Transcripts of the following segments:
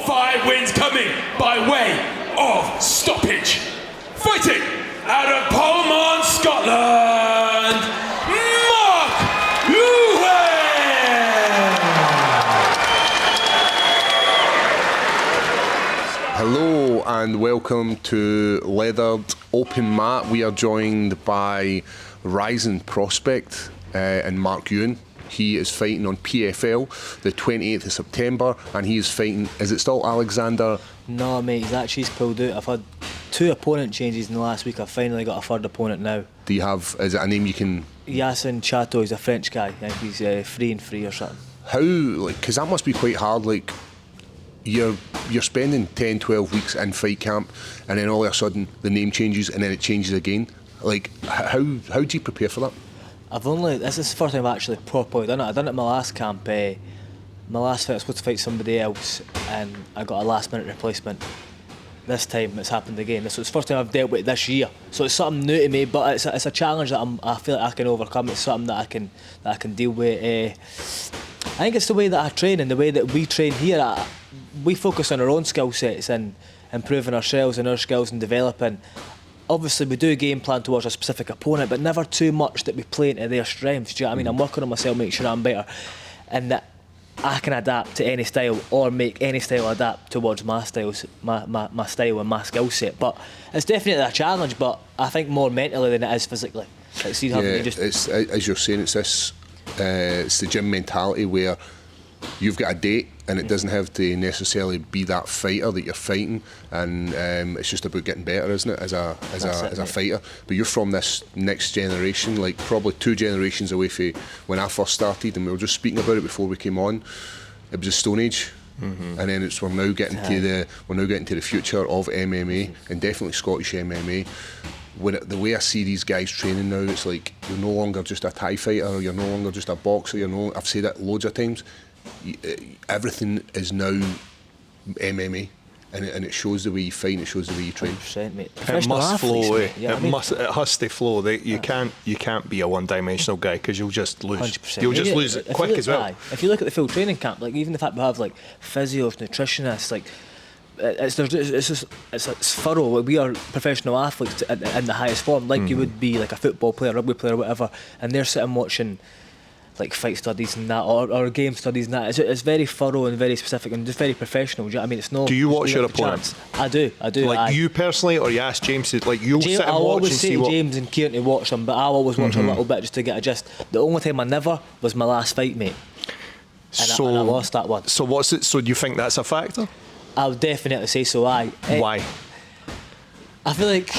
5 wins coming by way of stoppage. Fighting out of Polmont, Scotland, Mark Ewen! Hello and welcome to Leathered Open Mat. We are joined by rising prospect and Mark Ewen. He is fighting on PFL the 28th of September and he is fighting, is it still Alexander? No mate, he's pulled out. I've had 2 opponent changes in the last week. I've finally got a third opponent now. Do you have, is it a name you can... Yasin Chateau, he's a French guy. I think he's 3-3 or something. How, like, because that must be quite hard, like, you're spending 10, 12 weeks in fight camp and then all of a sudden the name changes and then it changes again. Like, how do you prepare for that? This is the first time I've actually properly done it. I done it in my last camp. My last fight I was supposed to fight somebody else and I got a last minute replacement. This time it's happened again. So it's the first time I've dealt with it this year. So it's something new to me, but it's a challenge that I feel like I can overcome. It's something that I can deal with. I think it's the way that I train and the way that we train here. We focus on our own skill sets and improving ourselves and our skills and developing. Obviously we do a game plan towards a specific opponent, but never too much that we play into their strengths. Do you know what I mean? I'm working on myself, making sure I'm better and that I can adapt to any style or make any style adapt towards my styles, my style and my skill set. But it's definitely a challenge, but I think more mentally than it is physically. It's as you're saying, it's the gym mentality where you've got a date and it doesn't have to necessarily be that fighter that you're fighting, and it's just about getting better, isn't it, as a fighter. But you're from this next generation, like probably 2 generations away from when I first started, and we were just speaking about it before we came on. It was a Stone Age. And then we're now getting to the future of MMA, and definitely Scottish MMA. The way I see these guys training now, it's like you're no longer just a Thai fighter, you're no longer just a boxer. I've said that loads of times. Everything is now MMA, and it shows the way you fight and it shows the way you train. 100%, mate. It must flow. It has to flow. You can't be a one-dimensional guy because you'll just lose. 100%. You'll just lose it quick as well. If you look at the full training camp, like even the fact we have like physios, nutritionists, like it's thorough. Like, we are professional athletes in the highest form, like you would be like a football player, rugby player, or whatever, and they're sitting watching like fight studies and that, or game studies and that. It's very thorough and very specific and just very professional. Do you know what I mean? It's no. Do you watch your opponents? I do. Like you personally, or you ask James to, like you'll sit and I'll watch always and say see what. James and Kieran to watch them, but I'll always watch a little bit just to get a gist. The only time I never was my last fight, mate. And I lost that one. So what's it? So do you think that's a factor? I would definitely say so. Why? I feel like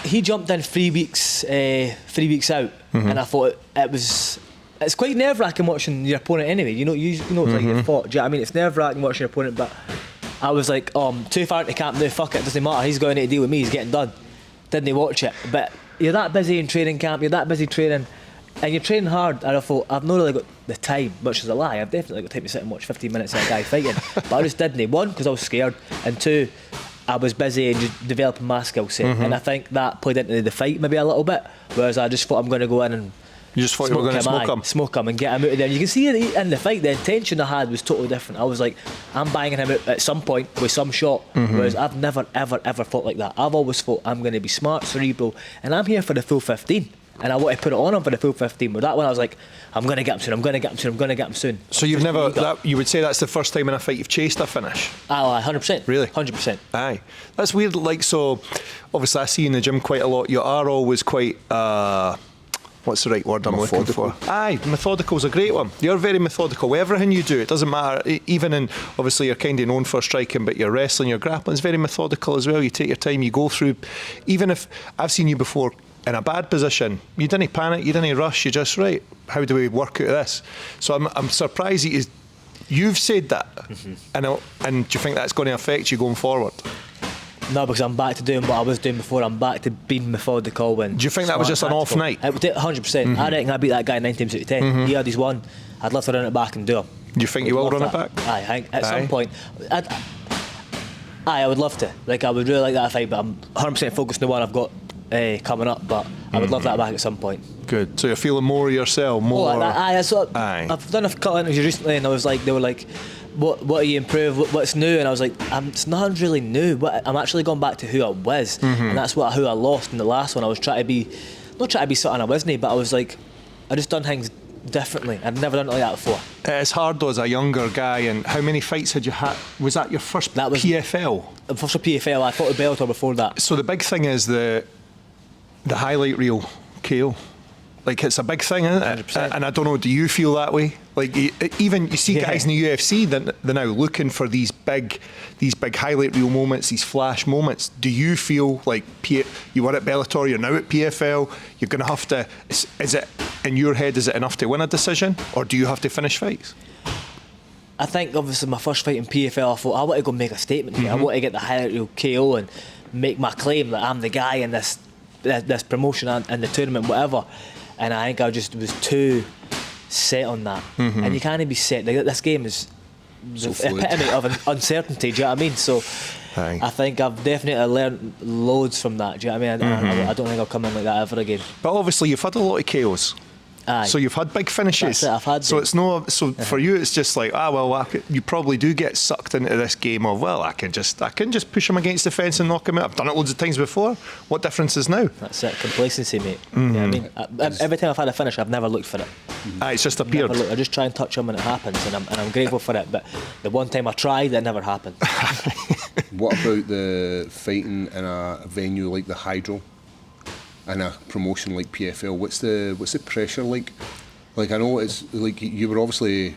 he jumped in 3 weeks out, and I thought it's quite nerve-wracking watching your opponent anyway. You know it's like your fault. Do you know what I mean? It's nerve-wracking watching your opponent, but I was like, I'm too far into camp now, fuck it, doesn't matter, he's going to deal with me, he's getting done. Didn't watch it. But you're that busy in training camp, you're that busy training, and you're training hard, and I thought, I've not really got the time, which is a lie. I've definitely got time to sit and watch 15 minutes of a guy fighting, but I just didn't. 1, because I was scared, and 2, I was busy and just developing my skill set, and I think that played into the fight maybe a little bit, whereas I just thought I'm going to go in and you just thought you were going to smoke him and get him out of there. You can see in the fight the intention I had was totally different. I was like, I'm banging him out at some point with some shot, whereas I've never ever fought like that. I've always thought I'm going to be smart, cerebral, and I'm here for the full 15, and I want to put it on him for the full 15. But that one I was like, I'm going to get him soon. So you've never, you would say that's the first time in a fight you've chased a finish? Oh, 100%. Really? 100%. Aye. That's weird. Like, so obviously I see you in the gym quite a lot. You are always quite what's the right word I'm looking for? Aye, methodical's a great one. You're very methodical with everything you do. It doesn't matter, even in, obviously you're kind of known for striking, but your wrestling, your grappling's very methodical as well. You take your time, you go through, even if I've seen you before in a bad position, you didn't panic, you didn't rush, you just, right, how do we work out of this? So I'm surprised you've said that, and do you think that's going to affect you going forward? No, because I'm back to doing what I was doing before. I'm back to being methodical. And do you think that was just an off night? 100%. I reckon I beat that guy 9 times out of 10. He had his one. I'd love to run it back and do him. Do you think you will run it back? Aye, I think at some point. I would love to. Like, I would really like that fight, but I'm 100% focused on the one I've got coming up. But I would love that back at some point. Good. So you're feeling more yourself, more. I've done a couple of interviews recently, and I was like, they were like, what do you improve? What's new? And I was like, it's not really new. I'm actually going back to who I was, and that's who I lost in the last one. I was trying to be, not trying to be something I wasn't, but I was like, I just done things differently. I'd never done it like that before. It's hard though as a younger guy. And how many fights had you had? Was that your first PFL? First PFL. I fought with Bellator before that. So the big thing is the highlight reel KO. Like, it's a big thing, isn't it? 100%. And I don't know, do you feel that way? Like, even you see guys in the UFC, they're now looking for these big highlight reel moments, these flash moments. Do you feel like you were at Bellator, you're now at PFL, you're going to have to, is it, in your head, is it enough to win a decision, or do you have to finish fights? I think, obviously, my first fight in PFL, I thought, I want to go make a statement here. I want to get the highlight reel KO and make my claim that I'm the guy in this promotion and the tournament, whatever. And I think I just was too set on that. And you can't be set. This game is the epitome of uncertainty, do you know what I mean? So I think I've definitely learned loads from that, do you know what I mean? I don't think I'll come in like that ever again. But obviously you've had a lot of KOs. Aye. So you've had big finishes. That's it, I've had so them. it's no. So for you, it's just like, you probably do get sucked into this game of, well, I can just push him against the fence and knock him out. I've done it loads of times before. What difference is now? That's it, complacency, mate. You know what I mean? Every time I've had a finish, I've never looked for it. It's just appeared. I just try and touch him when it happens, and I'm grateful for it. But the one time I tried, it never happened. What about the fighting in a venue like the Hydro and a promotion like PFL? What's the pressure like? Like, I know it's like you were obviously,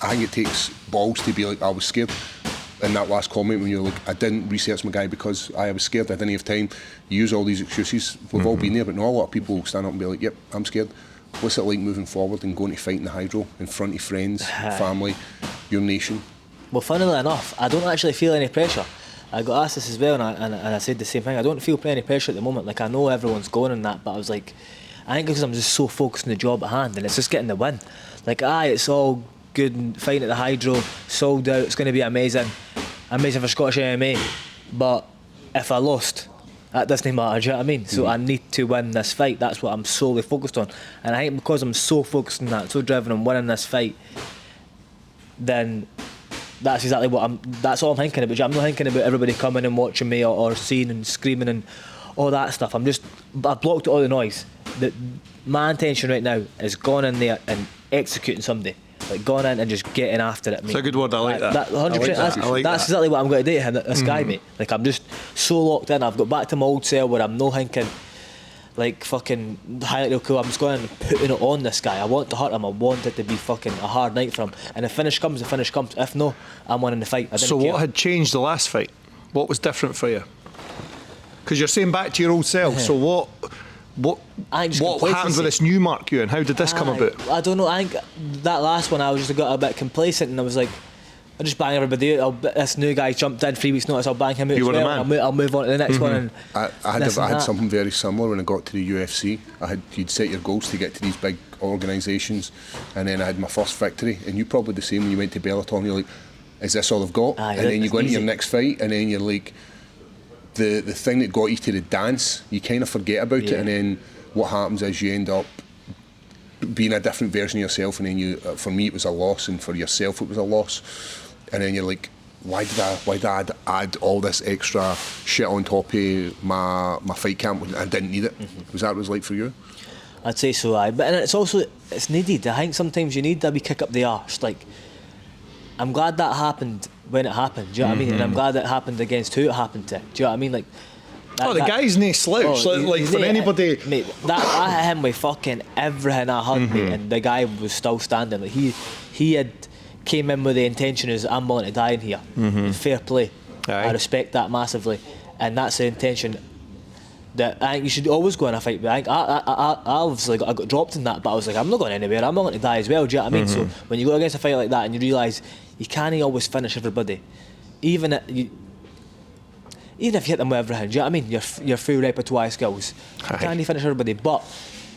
I think it takes balls to be like, I was scared in that last comment when you're like, I didn't research my guy because I was scared, I didn't have time. You use all these excuses. We've all been there, but not a lot of people stand up and be like, yep, I'm scared. What's it like moving forward and going to fight in the Hydro in front of friends, family, your nation? Well, funnily enough, I don't actually feel any pressure. I got asked this as well, and I said the same thing. I don't feel any pressure at the moment. Like, I know everyone's going on that, but I was like, I think because I'm just so focused on the job at hand, and it's just getting the win. Like, it's all good and fighting at the Hydro, sold out, it's going to be amazing for Scottish MMA. But if I lost, that doesn't matter, do you know what I mean? So I need to win this fight. That's what I'm solely focused on. And I think because I'm so focused on that, so driven on winning this fight, then that's exactly that's all I'm thinking about. I'm not thinking about everybody coming and watching me or seeing and screaming and all that stuff. I've blocked all the noise. My intention right now is going in there and executing somebody. Like, going in and just getting after it. It's a good word, I like that. 100%. That's exactly what I'm going to do to him, this guy, mate. Like, I'm just so locked in. I've got back to my old cell where I'm not thinking, like, fucking highlight reel cool. I'm just going in and putting it on this guy. I want to hurt him. I want it to be fucking a hard night for him. And the finish comes, the finish comes. If no, I'm winning the fight. So care. what had changed the last fight? What was different for you? Because you're saying back to your old self. So what happened with this new Mark Ewen? How did this come about? I don't know. I think that last one I was just got a bit complacent, and I was like, I'll just bang everybody out. This new guy jumped in 3 weeks' notice, I'll bang him out. You were the man. I'll move on to the next one. And I had something very similar when I got to the UFC. You'd set your goals to get to these big organisations, and then I had my first victory. And you probably the same when you went to Bellator, and you're like, is this all I've got? And then you go into your next fight, and then you're like, the thing that got you to the dance, you kind of forget about it, and then what happens is you end up being a different version of yourself, and then for me it was a loss, and for yourself it was a loss, and then you're like, why did I add all this extra shit on top of my fight camp when I didn't need it? Was that what it was like for you? I'd say so, but it's needed. I think sometimes you need a wee kick up the arse. Like, I'm glad that happened when it happened, do you know what I mean? And I'm glad it happened against who it happened to, do you know what I mean? Like, the guy's no slouch. For anybody, mate, I hit him with fucking everything I had, mate, and the guy was still standing. Like, he had came in with the intention is, I'm willing to die in here. Fair play. Aye. I respect that massively, and that's the intention. That I think you should always go in a fight. But I think I obviously I got dropped in that, but I was like, I'm not going anywhere. I'm not going to die as well. Do you know what I mean? So when you go against a fight like that and you realise you can't always finish everybody, even if you hit them with everything. Do you know what I mean? Your full repertoire skills. You can't finish everybody, but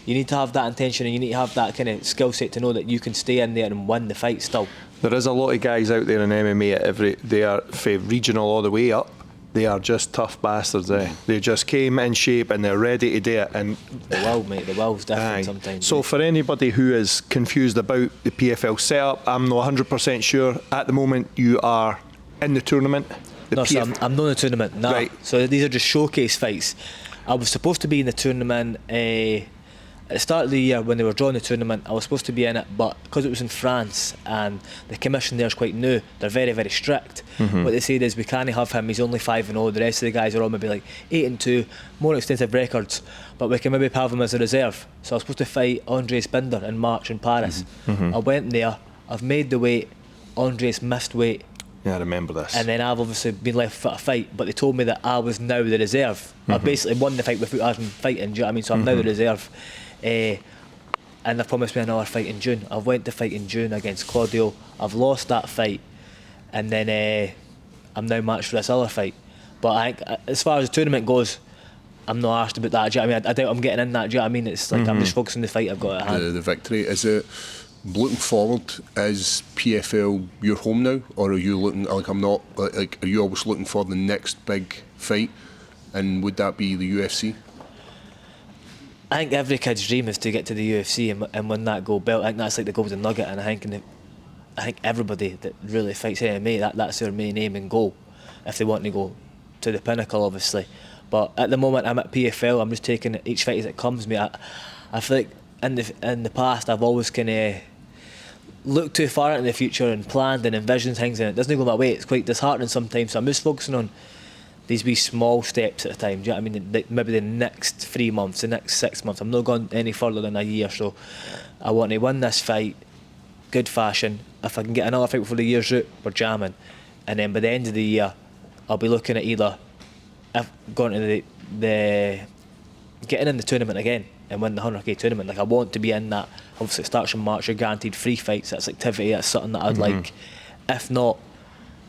you need to have that intention and you need to have that kind of skill set to know that you can stay in there and win the fight still. There is a lot of guys out there in MMA they are from regional all the way up, They are just tough bastards, eh? They just came in shape and they're ready to do it. And The will, mate. The will's different aye. sometimes. So mate. for anybody who is confused about the PFL setup, I'm not 100% sure. At the moment, you are in the tournament. The No, so I'm not in the tournament. Nah. Right. So these are just showcase fights. I was supposed to be in the tournament at the start of the year when they were drawing the tournament. I was supposed to be in it, but because it was in France and the commission there is quite new, they're very, very strict. What they said is we can't have him. He's only 5-0. The rest of the guys are all maybe like 8-2, more extensive records. But we can maybe have him as a reserve. So I was supposed to fight Andres Binder in March in Paris. I went there. I've made the weight. Andres missed weight. Yeah, I remember this. And then I've obviously been left for a fight, but they told me that I was now the reserve. I basically won the fight without having fighting, do you know what I mean? So I'm now the reserve. And they've promised me another fight in June. I've went to fight in June against Claudio. I've lost that fight, and then I'm now matched for this other fight. But I think, as far as the tournament goes, I'm not asked about that, do you know what I mean? I doubt I'm getting in that, do you know what I mean? It's like I'm just focusing on the fight I've got at hand. The victory, is it looking forward, is PFL your home now, or are you looking like are you always looking for the next big fight, and would that be the UFC? I think every kid's dream is to get to the UFC and win that gold belt. I think that's like the golden nugget, and I think everybody that really fights MMA, that's their main aim and goal if they want to go to the pinnacle, obviously. But at the moment I'm at PFL, I'm just taking each fight as it comes, mate. I feel like in the past I've always kind of looked too far into the future and planned and envisioned things, and it doesn't go my way. It's quite disheartening sometimes, so I'm just focusing on these wee small steps at a time. Do you know what I mean? Maybe the next 3 months, the next 6 months. I'm not going any further than a year, so I want to win this fight, good fashion. If I can get another fight before the year's out, we're jamming. And then by the end of the year, I'll be looking at either going to the getting in the tournament again and win the 100k tournament. Like, I want to be in that. Obviously it starts in March, you're guaranteed free fights. That's activity, that's something that I'd like. If not,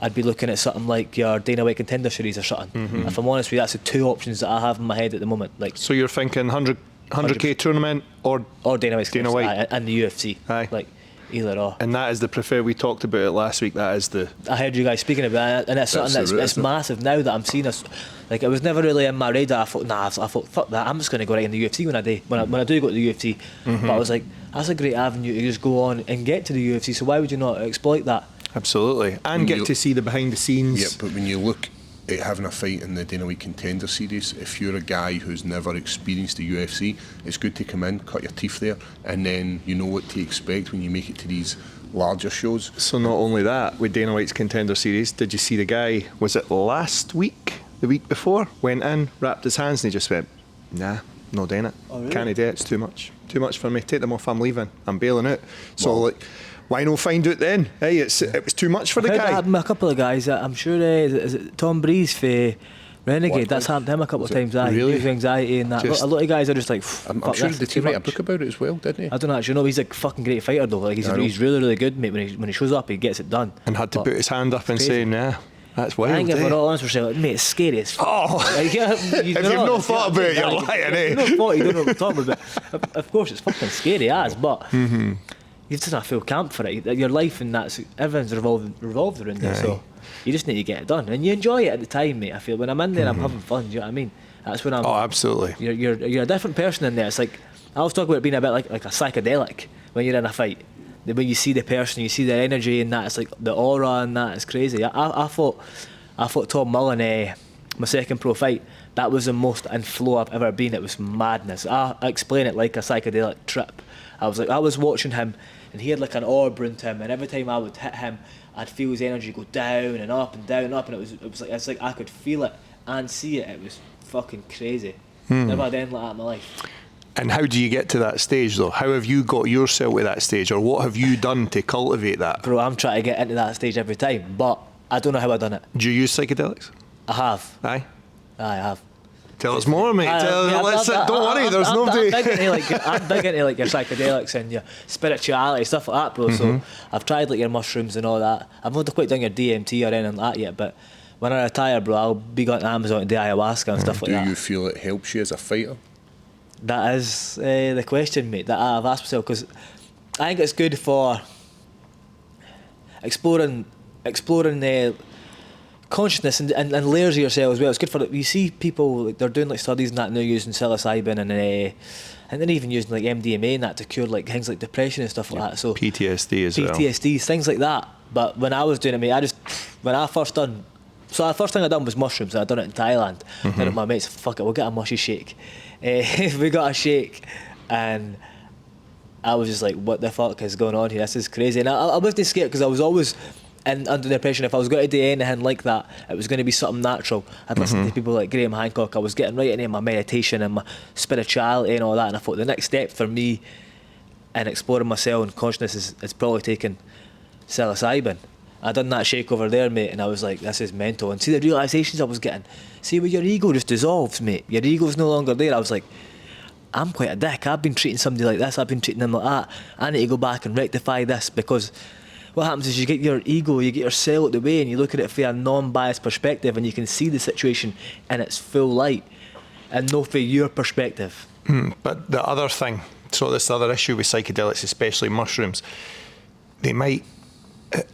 I'd be looking at something like your Dana White Contender Series or something. If I'm honest with you, that's the two options that I have in my head at the moment. Like, So you're thinking 100k tournament or Dana White's Dana White. Aye, and the UFC. Aye. Like, either or. and that is the preferred. We talked about it last week. That is the I heard you guys speaking about it, and it's something That's the route, it's isn't it? massive now that I'm seeing this. Like, it was never really in my radar. I thought, fuck that, I'm just going to go right in the UFC when I do go to the UFC. But I was like, that's a great avenue to just go on and get to the UFC, so why would you not exploit that? absolutely, and When get you- to see the behind the scenes. Yeah, but when you look at having a fight in the Dana White Contender Series, if you're a guy who's never experienced the UFC, it's good to come in, cut your teeth there, and then you know what to expect when you make it to these larger shows. So not only that, with Dana White's Contender Series, did you see the guy, was it last week, the week before, went in, wrapped his hands and he just went, nah, not doing it. Oh, really? Can't do it, it's too much for me. Take them off, I'm leaving, I'm bailing out. So Well- like, why not find out then? Hey, it was too much for the I've heard that guy. happened with a couple of guys. I'm sure is it Tom Breeze for Renegade? What? That's happened to him a couple of Is it times. Aye, really? with anxiety and that. Just- A lot of guys are just like, I'm fuck sure this, did it's he too write a much. book about it as well, didn't he? I don't actually know. He's a fucking great fighter though. Like, I know. he's really, really good, mate. When he shows up, he gets it done. And had to But put his hand up and crazy. say, nah, that's wild. I think if eh? we're all honest, we're saying, like, mate, it's scary as fuck. Oh, Like, yeah, if you've not thought about it, you're lying, eh? If you've not thought, you don't know what we're talking about. Of course, it's fucking scary as, but you've just not a full camp for it. Your life and everything's revolved around it. Aye. So you just need to get it done, and you enjoy it at the time, mate. I feel when I'm in there, I'm having fun. Do you know what I mean? That's when I'm. Oh, absolutely. You're a different person in there. It's like I was talking about it being a bit like a psychedelic when you're in a fight. When you see the person, you see their energy and that. It's like the aura and that. It's crazy. I fought Tom Mullen, my second pro fight. That was the most in flow I've ever been. It was madness. I explain it like a psychedelic trip. I was watching him, and he had like an orb around him, and every time I would hit him, I'd feel his energy go down and up and down and up, and it's like I could feel it and see it. It was fucking crazy. Never had anything like that in my life. And how do you get to that stage though? How have you got yourself to that stage, or what have you done to cultivate that? Bro, I'm trying to get into that stage every time, but I don't know how I've done it. Do you use psychedelics? I have. Aye. I have. Tell us more, mate. Don't worry, there's nobody. I'm big into like your psychedelics and your spirituality, stuff like that, bro. So I've tried like your mushrooms and all that. I've not quite done your DMT or anything like that yet, but when I retire, bro, I'll be going to Amazon and do ayahuasca and stuff like Do that. you feel it helps you as a fighter? That is the question, mate, that I've asked myself, because I think it's good for exploring consciousness and layers of yourself as well. It's good for you see people like, they're doing like studies and that now using psilocybin and then even using like MDMA and that to cure like things like depression and stuff like that. So PTSD as well. PTSD, things like that. But when I was doing it, mate, the first thing I done was mushrooms. And I done it in Thailand. Mm-hmm. Then my mates, fuck it, we'll get a mushy shake. We got a shake, and I was just like, what the fuck is going on here? This is crazy. And I wasn't scared because I was always under the impression if I was going to do anything like that, it was going to be something natural. I'd listened to people like Graham Hancock. I was getting right into my meditation and my spirituality and all that. And I thought the next step for me in exploring myself and consciousness is probably taking psilocybin. I done that shake over there, mate, and I was like, this is mental. And see the realisations I was getting. See, when your ego just dissolves, mate, your ego's no longer there. I was like, I'm quite a dick. I've been treating somebody like this. I've been treating them like that. I need to go back and rectify this, because what happens is you get your ego, you get your cell out the way, and you look at it from a non-biased perspective, and you can see the situation in its full light, and not from your perspective. But the other thing, so this other issue with psychedelics, especially mushrooms, they might.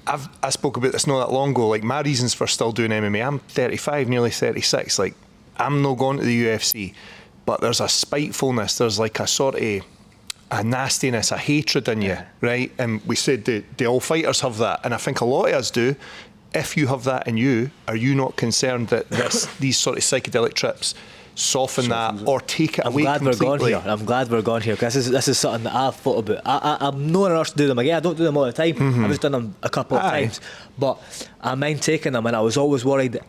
I spoke about this not that long ago. Like, my reasons for still doing MMA, I'm 35, nearly 36. Like, I'm not going to the UFC, but there's a spitefulness. There's like a sort of a nastiness, a hatred in you, right? And we said the all fighters have that, and I think a lot of us do. If you have that in you, are you not concerned that these sort of psychedelic trips soften that or take it away completely? I'm glad we're gone here, because this is something that I've thought about. I'm not in a rush to do them again. I don't do them all the time. I've just done them a couple of times, but I mind taking them, and I was always worried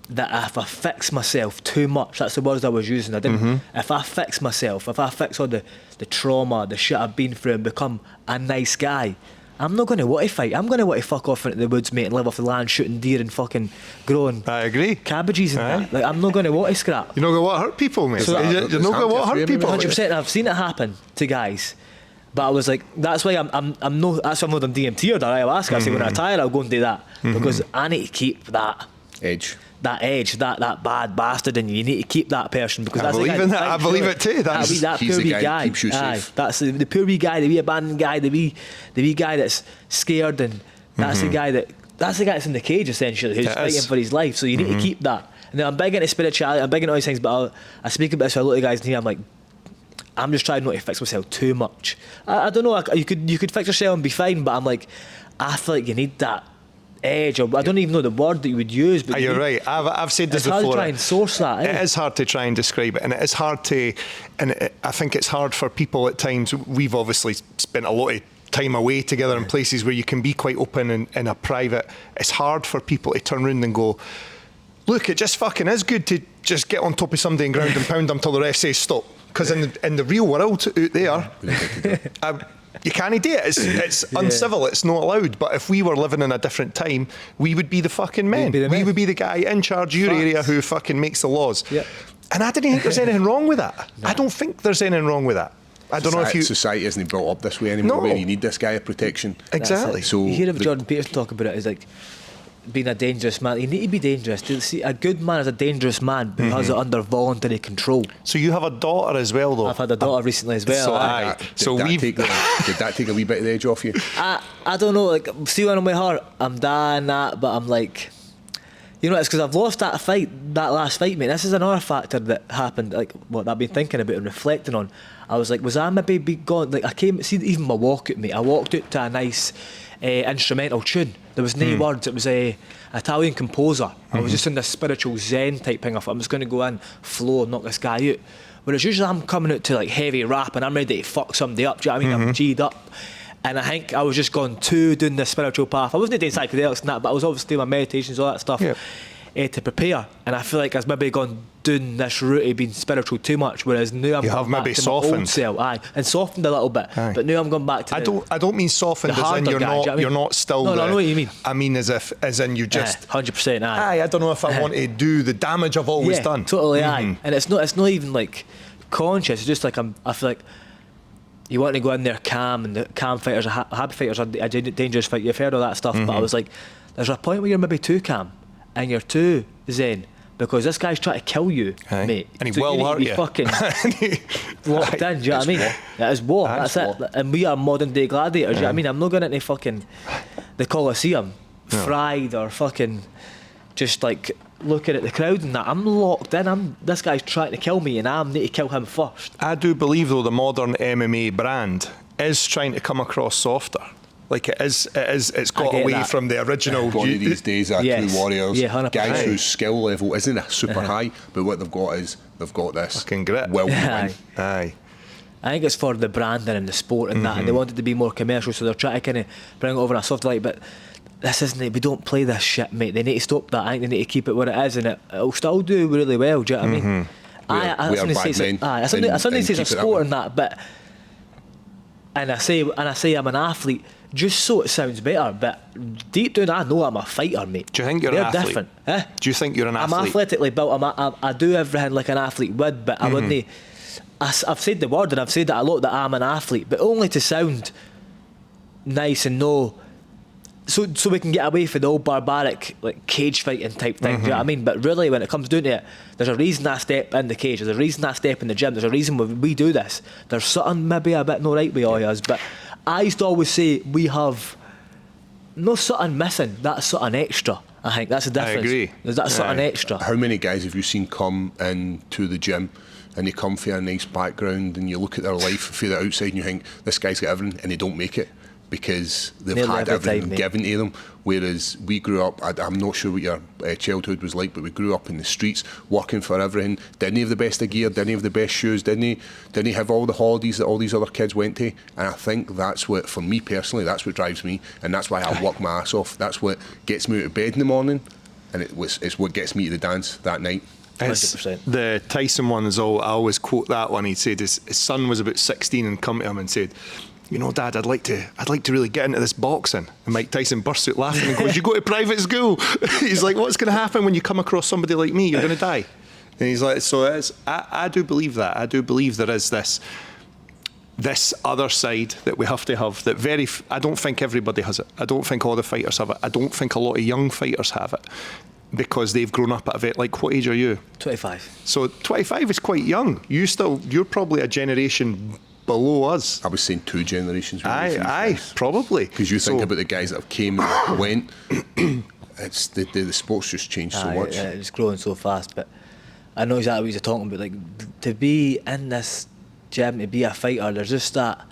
that if I fix myself too much, that's the words I was using. I didn't. If I fix myself, if I fix all the trauma, the shit I've been through, and become a nice guy, I'm not going to want to fight. I'm going to want to fuck off into the woods, mate, and live off the land, shooting deer and fucking growing I agree. cabbages and that. Like, I'm not going to want to scrap. You're not going to want to hurt people, mate. You're not going to want to hurt people. 100%. I've seen it happen to guys, but I was like, that's why I'm no. That's why I'm not on DMT or that ayahuasca. I say when I retire, I'll go and do that, because I need to keep that edge, that bad bastard in you. You need to keep that person, because I that's believe the guy in that. I believe it too. That he's poor the wee guy that keeps you safe. That's the poor wee guy, the wee abandoned guy, the wee guy that's scared, and that's the guy that's in the cage essentially, who's fighting for his life. So you need to keep that. And then I'm big into spirituality, I'm big into all these things, but I speak about this to a lot of guys in here. I'm like, I'm just trying not to fix myself too much. I don't know. You could fix yourself and be fine, but I'm like, I feel like you need that edge, or I don't even know the word that you would use. But you're right. I've said this before. It's hard to try and source that. It is hard to try and describe it, and it is hard to. I think it's hard for people at times. We've obviously spent a lot of time away together in places where you can be quite open and in a private. It's hard for people to turn around and go, look, it just fucking is good to just get on top of somebody and ground and pound them till the ref says stop. Because in the real world out there, you can't do it. It's uncivil. It's not allowed. But if we were living in a different time, we would be the fucking men. We would be the guy in charge of your area who fucking makes the laws. Yep. And I didn't think there's anything wrong with that. No. I don't think there's anything wrong with that. I don't know if society isn't built up this way anymore. No. Where you need this guy of protection. Exactly. So you hear of Jordan Peterson talk about it as like being a dangerous man. You need to be dangerous. See, a good man is a dangerous man who has it under voluntary control. So you have a daughter as well, though. I've had a daughter recently as well. Did that take a wee bit of the edge off you? I don't know. Like, see, when I'm with her, I'm dying that, but I'm like, you know, it's because I've lost that last fight, mate. This is another factor that happened. Like, what I've been thinking about and reflecting on. I was like, was I maybe gone? Like, I came, see, even my walk out, mate. I walked out to a nice instrumental tune. There was no words. It was a Italian composer. I was just in this spiritual Zen type thing. I thought, I'm just going to go in, flow, and knock this guy out. Whereas usually I'm coming out to like heavy rap and I'm ready to fuck somebody up. Do you know what I mean? I'm G'd up. And I think I was just going doing the spiritual path. I wasn't doing psychedelics and that, but I was obviously doing my meditations, all that stuff. Yep. To prepare, and I feel like I've maybe gone down this route of being spiritual too much, whereas now I'm going back to my old self, and softened a little bit, but now I'm going back to I don't mean softened as in you're not still no, I know what you mean. I mean as in you just 100%. I don't know if I want to do the damage I've always done. Totally, and it's not even like conscious. It's just like I feel like you want to go in there calm, and the calm fighters, happy fighters are a dangerous fight. You've heard all that stuff, but I was like, there's a point where you're maybe too calm and you're too zen, because this guy's trying to kill you, mate. And he will hurt you. Fucking locked in, do you know what I mean? It is war, that's it. And we are modern day gladiators, do you know what I mean? I'm not going into fucking the Colosseum, fried or fucking just like looking at the crowd and that, I'm locked in. This guy's trying to kill me, and I need to kill him first. I do believe though the modern MMA brand is trying to come across softer. Like it's got away that. from the original. One of these days, Yes. true warriors, Yeah, 100%. guys whose skill level isn't super high, but what they've got is they've got this Fucking grit. will to Aye. win. Aye. I think it's for the branding and the sport and that, and they wanted to be more commercial, so they're trying to kind of bring it over in a softer light. But this isn't it. We don't play this shit, mate. They need to stop that. I think they need to keep it what it is, and it'll still do really well. Do you know what I mean? We are bad men, I somebody says it's keep a it that sport way. and that, but I say I'm an athlete just so it sounds better. But deep down, I know I'm a fighter, mate. Do you think you're They're an athlete? different. Eh? Do you think you're an I'm athlete? athletically built. I do everything like an athlete would, but I wouldn't. I've said the word and I've said that a lot, that I'm an athlete, but only to sound nice and know, so we can get away from the old barbaric like cage fighting type thing. Do you know what I mean? But really, when it comes down to it, there's a reason I step in the cage. There's a reason I step in the gym. There's a reason we do this. There's something maybe a bit no right with all of us, but I used to always say we have no something missing. That's something extra. I think that's the difference. agree. There's that something Aye. extra. How many guys have you seen come into the gym and they come from a nice background and you look at their life from the outside and you think, this guy's got everything, and they don't make it because they've Nearly had every everything time, mate. given to them. Whereas we grew up, I'm not sure what your childhood was like, but we grew up in the streets, working for everything, didn't have the best of gear, didn't have the best shoes, didn't have all the holidays that all these other kids went to. And I think that's what, for me personally, that's what drives me, and that's why I work my ass off. That's what gets me out of bed in the morning, and it's what gets me to the dance that night. It's 100%. the Tyson one is all. I always quote that one. He said his son was about 16 and come to him and said, "You know, Dad, I'd like to really get into this boxing." And Mike Tyson bursts out laughing and goes, "You go to private school." He's like, "What's going to happen when you come across somebody like me? You're going to die." And he's like, "So it's, I do believe that. I do believe there is this other side that we have to have. That I don't think everybody has it. I don't think all the fighters have it. I don't think a lot of young fighters have it." Because they've grown up at a vet. Like, what age are you? 25. So 25 is quite young. You're probably a generation below us. I was saying 2 generations. Aye, probably. Because you think about the guys that have came and went, it's the sport's just changed so much. It's growing so fast, but I know exactly what you're talking about. Like, to be in this gym, to be a fighter, there's just that.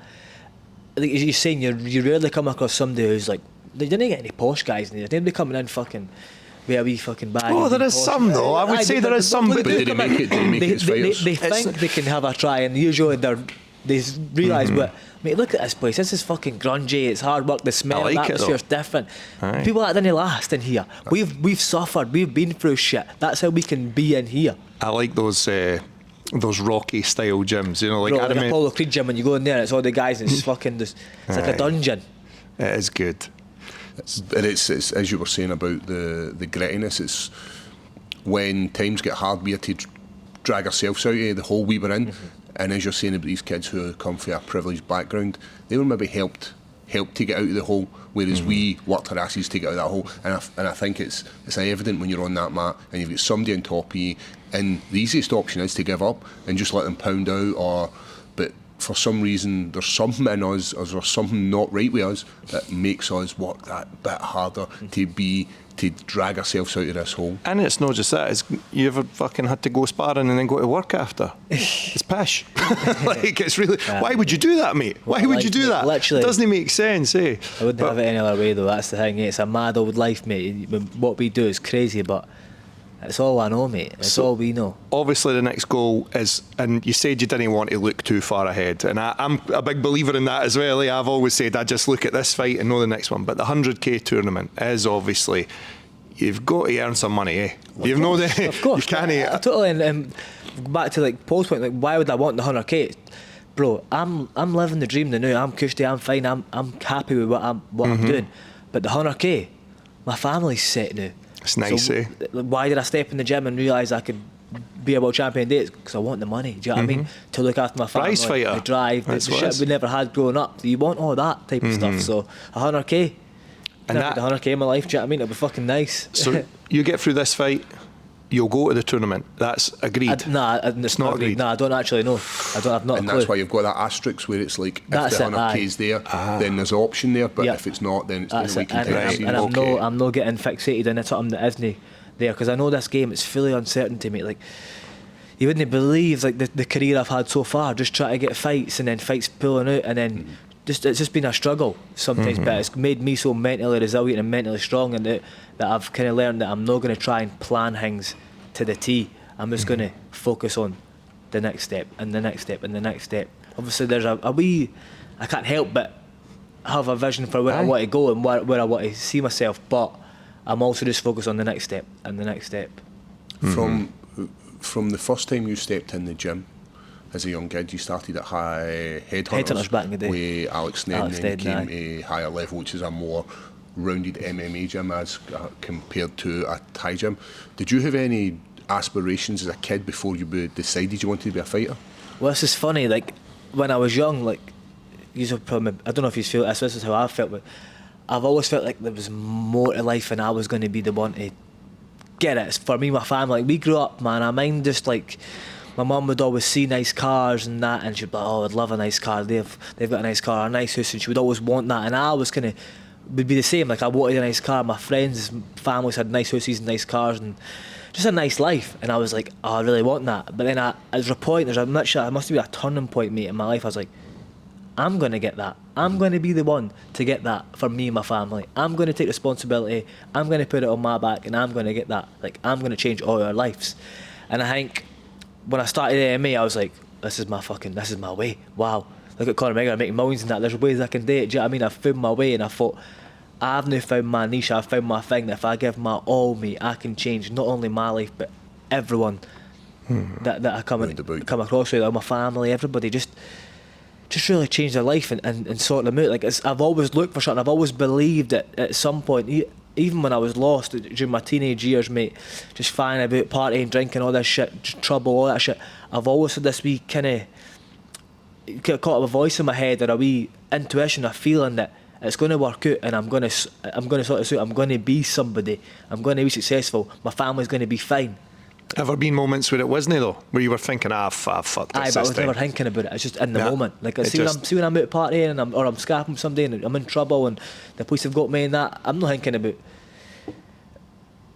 Like you're saying, you rarely come across somebody who's like, they didn't get any posh guys in there. They'd be coming in fucking with a wee fucking bag. Oh, there is some though. I would say there is some. But did they make it? Did they make it as fighters? They think they can have a try, and usually they realise, but mate, look at this place. This is fucking grungy. It's hard work. The smell, I like the it, atmosphere's though. different. Aye. People that didn't last in here. We've suffered. We've been through shit. That's how we can be in here. I like those Rocky style gyms. You know, like Bro, I like remember. Apollo Creed gym, when you go in there, it's all the guys, and it's fucking. It's like Aye. a dungeon. It is good. And it's as you were saying about the grittiness, it's when times get hard, we have to drag ourselves out of the hole we were in. And as you're saying about these kids who come from a privileged background, they were maybe helped to get out of the hole, whereas we worked our asses to get out of that hole. And I think it's evident when you're on that mat and you've got somebody on top of you, and the easiest option is to give up and just let them pound out, but for some reason there's something in us, or there's something not right with us, that makes us work that bit harder to drag ourselves out of this hole. And it's not just that. It's, you ever fucking had to go sparring and then go to work after? It's pish. Like, it's really. Why would you do that, mate? Why would you do that? Literally. It doesn't make sense, eh? I wouldn't have it any other way though. That's the thing. It's a mad old life, mate. What we do is crazy, but it's all I know, mate. It's all we know. Obviously, the next goal is, and you said you didn't want to look too far ahead, and I'm a big believer in that as well. I've always said I just look at this fight and know the next one. But the 100k tournament is obviously, you've got to earn some money, eh? You've no, Of course, you can't. I totally. And back to like Paul's point, like why would I want the 100k, bro? I'm living the dream now. I'm cushy. I'm fine. I'm happy with what I'm doing. But the 100k, my family's set now. It's nice, so, eh? Why did I step in the gym and realise I could be a world champion dates? Because I want the money. Do you know what I mean? To look after my family, Prize fighter. the drive, the That's what it shit is. we never had growing up. You want all that type of stuff. So 100k. And And the 100k in my life. Do you know what I mean? It'll be fucking nice. So you get through this fight, you'll go to the tournament. That's agreed. It's not agreed. Nah, I don't actually know. I've not a And clue. that's why you've got that asterisk where it's like, That's if the it, 100k aye. is there, then there's an option there, but Yep. if it's not, then it's That's then we it. can And, take and, it. and okay. I'm not getting fixated on something that isn't there, because I know this game, it's fully uncertainty, mate. Like, you wouldn't believe like the career I've had so far, just trying to get fights and then fights pulling out, and then it's just been a struggle sometimes, but it's made me so mentally resilient and mentally strong, and that I've kind of learned that I'm not going to try and plan things to the T. I'm just going to focus on the next step and the next step and the next step. Obviously there's a wee, I can't help but have a vision for where I want to go and where I want to see myself, but I'm also just focused on the next step and the next step. From the first time you stepped in the gym as a young kid, you started at Headhunters back in the day. With Alex Ned, and then you came to Higher Level, which is a more rounded MMA gym as compared to a Thai gym. Did you have any aspirations as a kid before you decided you wanted to be a fighter? Well, this is funny, like when I was young, like I don't know if you feel this is how I felt, but I've always felt like there was more to life and I was going to be the one to get it. It's for me, my family, like, we grew up, man, I mind just like my mum would always see nice cars and that, and she'd be like, oh, I'd love a nice car, they've got a nice car, a nice house, and she would always want that, and I was would be the same, like I wanted a nice car, my friends' families had nice houses and nice cars and just a nice life, and I was like, oh, I really want that. But then there's a point, there must have been a turning point, mate, in my life. I was like, I'm going to get that. I'm going to be the one to get that for me and my family. I'm going to take responsibility. I'm going to put it on my back, and I'm going to get that. Like, I'm going to change all our lives. And I think when I started MMA, I was like, this is my way. Wow. Look at Conor McGregor making millions and that. There's ways I can do it. Do you know what I mean? I found my way, and I thought, I've now found my niche. I've found my thing. That if I give my all, mate, I can change not only my life, but everyone that I come across with, my family, everybody. Just really change their life and sort them out. Like, I've always looked for something. I've always believed that at some point, even when I was lost during my teenage years, mate, just flying about, partying, drinking, all this shit, trouble, all that shit, I've always had this wee kind of caught up a voice in my head, or a wee intuition, a feeling that it's going to work out, and I'm going to sort this out. I'm going to be somebody. I'm going to be successful. My family's going to be fine. Ever been moments where it wasn't though, where you were thinking, fuck this? But I was never thinking about it. It's just in the moment. Like, see when I'm out partying and I'm scarfing with somebody and I'm in trouble and the police have got me and that, I'm not thinking about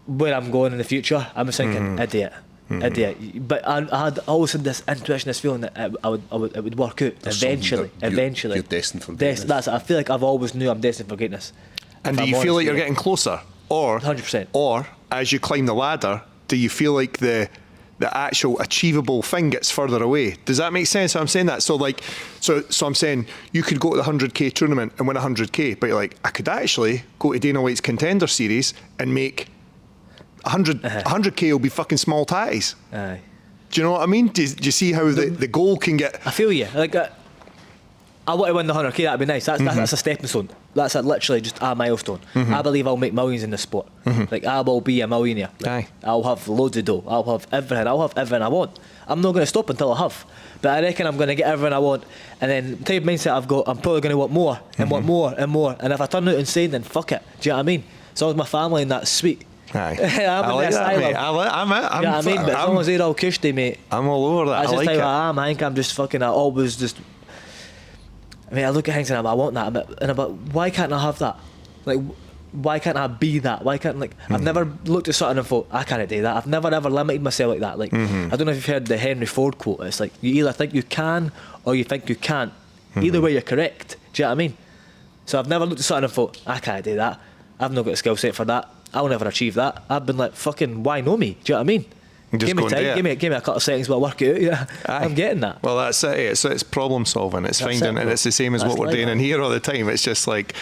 where I'm going in the future. I'm just thinking, idiot. But I had always had this intuition, this feeling that it would work out. Eventually. You're destined for greatness. That's it. I feel like I've always knew I'm destined for greatness. And do you feel like you're getting closer? Or 100%. Or as you climb the ladder, do you feel like the actual achievable thing gets further away? Does that make sense? I'm saying that. So I'm saying you could go to the 100k tournament and win 100k, but you're like, I could actually go to Dana White's Contender Series and make 100k will be fucking small tatties. Aye. Do you know what I mean? Do you see how the goal can get? I feel you. Like, I want to win the 100k. That'd be nice. That's a stepping stone. That's literally just a milestone. I believe I'll make millions in this sport. Like, I will be a millionaire. Like, I'll have loads of dough. I'll have everything. I want. I'm not going to stop until I have. But I reckon I'm going to get everything I want. And then the type of mindset I've got, I'm probably going to want more and want more and more. And if I turn out insane, then fuck it. Do you know what I mean? As long as my family and that's sweet. Aye. I'm I like that, mate. I'm you know what I mean? But as long as they're all cushy, mate. I'm all over that. That's just how I am. I think I'm just fucking. I always just. I mean, I look at things and I'm like, I want that, and I'm like, why can't I have that? Like, why can't I be that? Why can't, like, I've never looked at something and thought, I can't do that. I've never ever limited myself like that. Like, I don't know if you've heard the Henry Ford quote. It's like, you either think you can or you think you can't. Either way, you're correct. Do you know what I mean? So I've never looked at something and thought, I can't do that. I've not got a skill set for that. I'll never achieve that. I've been like, fucking, why know me? Do you know what I mean? Give me time, give me a couple of seconds, but I'll work it out. Yeah, I'm getting that. Well, that's it. It's problem solving. It's finding, and it's the same as what we're doing in here all the time. It's just like,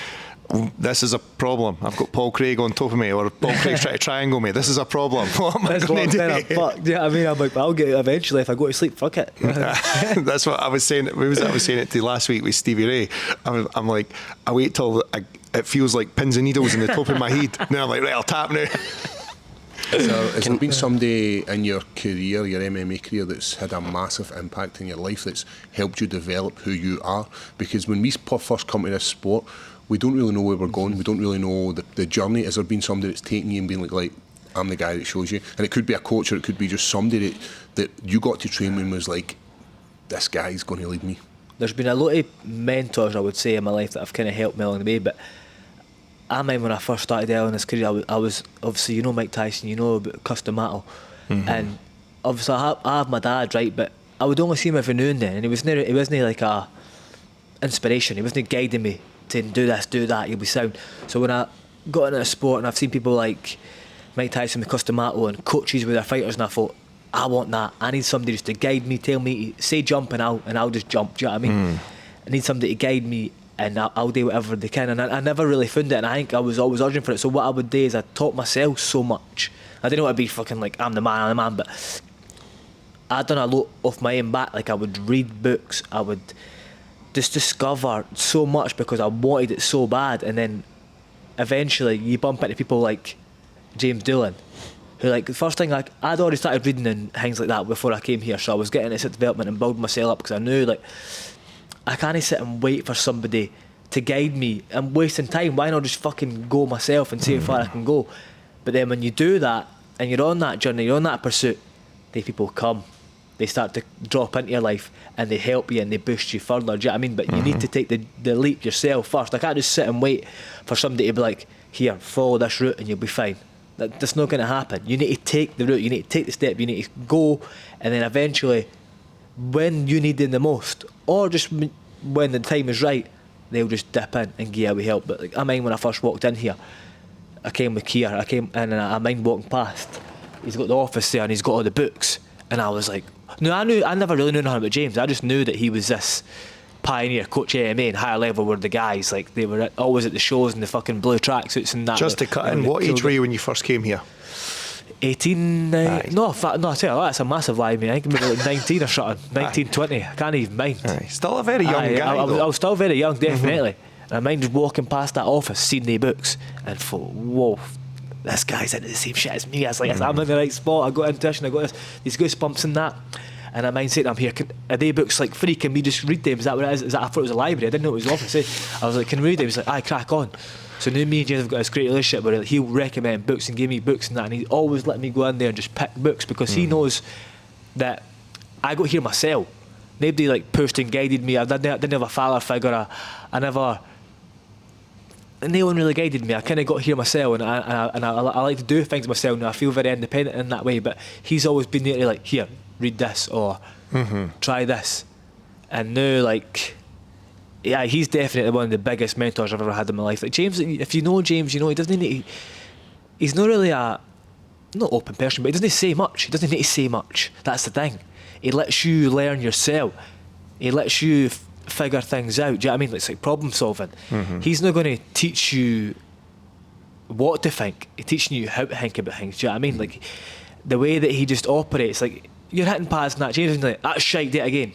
this is a problem. I've got Paul Craig on top of me, or Paul Craig's trying to triangle me. This is a problem. What am I going to do? I'm fucked. Do you know what I mean? I'm like, I'll get it eventually if I go to sleep. Fuck it. That's what I was saying. I was saying it to you last week with Stevie Ray. I'm like, I wait till it feels like pins and needles in the top of my head. Then I'm like, right, I'll tap now. So, has there been somebody in your career, your MMA career, that's had a massive impact in your life, that's helped you develop who you are? Because when we first come to this sport, we don't really know where we're going. We don't really know the journey. Has there been somebody that's taken you and been like, I'm the guy that shows you? And it could be a coach, or it could be just somebody that you got to train with and was like, this guy's going to lead me. There's been a lot of mentors, I would say, in my life that have kind of helped me along the way, but I remember when I first started early in his career, I was obviously, you know, Mike Tyson, you know about custom metal, and obviously I have my dad, right, but I would only see him every now and then, and he wasn't like a inspiration. He wasn't guiding me to do this, do that, you'll be sound. So when I got into a sport and I've seen people like Mike Tyson with custom metal and coaches with their fighters, and I thought, I want that. I need somebody just to guide me, tell me, say jump, and I'll just jump. Do you know what I mean? I need somebody to guide me, and I'll do whatever they can. And I never really found it, and I think I was always urging for it. So what I would do is I taught myself so much. I didn't want to be fucking like I'm the man, but I'd done a lot off my own back. Like I would read books, I would just discover so much because I wanted it so bad. And then eventually you bump into people like James Doolan, who, like, the first thing, like, I'd already started reading and things like that before I came here, so I was getting into development and building myself up because I knew, like, I can't sit and wait for somebody to guide me. I'm wasting time. Why not just fucking go myself and see how far I can go? But then when you do that and you're on that journey, you're on that pursuit, the people come, they start to drop into your life and they help you and they boost you further. Do you know what I mean? But you need to take the leap yourself first. I can't just sit and wait for somebody to be like, here, follow this route and you'll be fine. That's not going to happen. You need to take the route, you need to take the step, you need to go, and then eventually, when you need them the most, or just when the time is right, they'll just dip in and give away help. But like, I mind when I first walked in here, I came with Keir, and I mind walking past, he's got the office there and he's got all the books, and I was like, no, I never really knew nothing about James. I just knew that he was this pioneer coach AMA and higher level were the guys, like they were always at the shows in the fucking blue tracksuits and that. Just to cut in, what age were you when you first came here? 18, no, I tell you that's a massive lie, mate. I think maybe like 19 or something, 19, 20, I can't even mind. Still a very young guy. I was still very young, definitely. And I mind just walking past that office, seeing the books, and thought, whoa, this guy's into the same shit as me. I was like, I'm in the right spot, I got intuition, I got these goosebumps and that. And I mind saying, I'm here, are they books like free? Can we just read them? Is that what it is? I thought it was a library, I didn't know it was an office. I was like, can we read them? He's like, aye, crack on. So now me and James have got this great relationship where he'll recommend books and give me books and that, and he always let me go in there and just pick books because he knows that I got here myself. Nobody like pushed and guided me. I didn't have a father figure. No one really guided me. I kind of got here myself, and I like to do things myself now. I feel very independent in that way, but he's always been there to like, here, read this or try this. And now, like, yeah, he's definitely one of the biggest mentors I've ever had in my life. Like James, if you know James, you know he doesn't need to, he's not really not open person, but he doesn't say much. He doesn't need to say much. That's the thing. He lets you learn yourself. He lets you figure things out. Do you know what I mean? It's like problem solving. He's not going to teach you what to think. He's teaching you how to think about things. Do you know what I mean? Like the way that he just operates, like you're hitting pads and that, James is like, that's shite, do it again.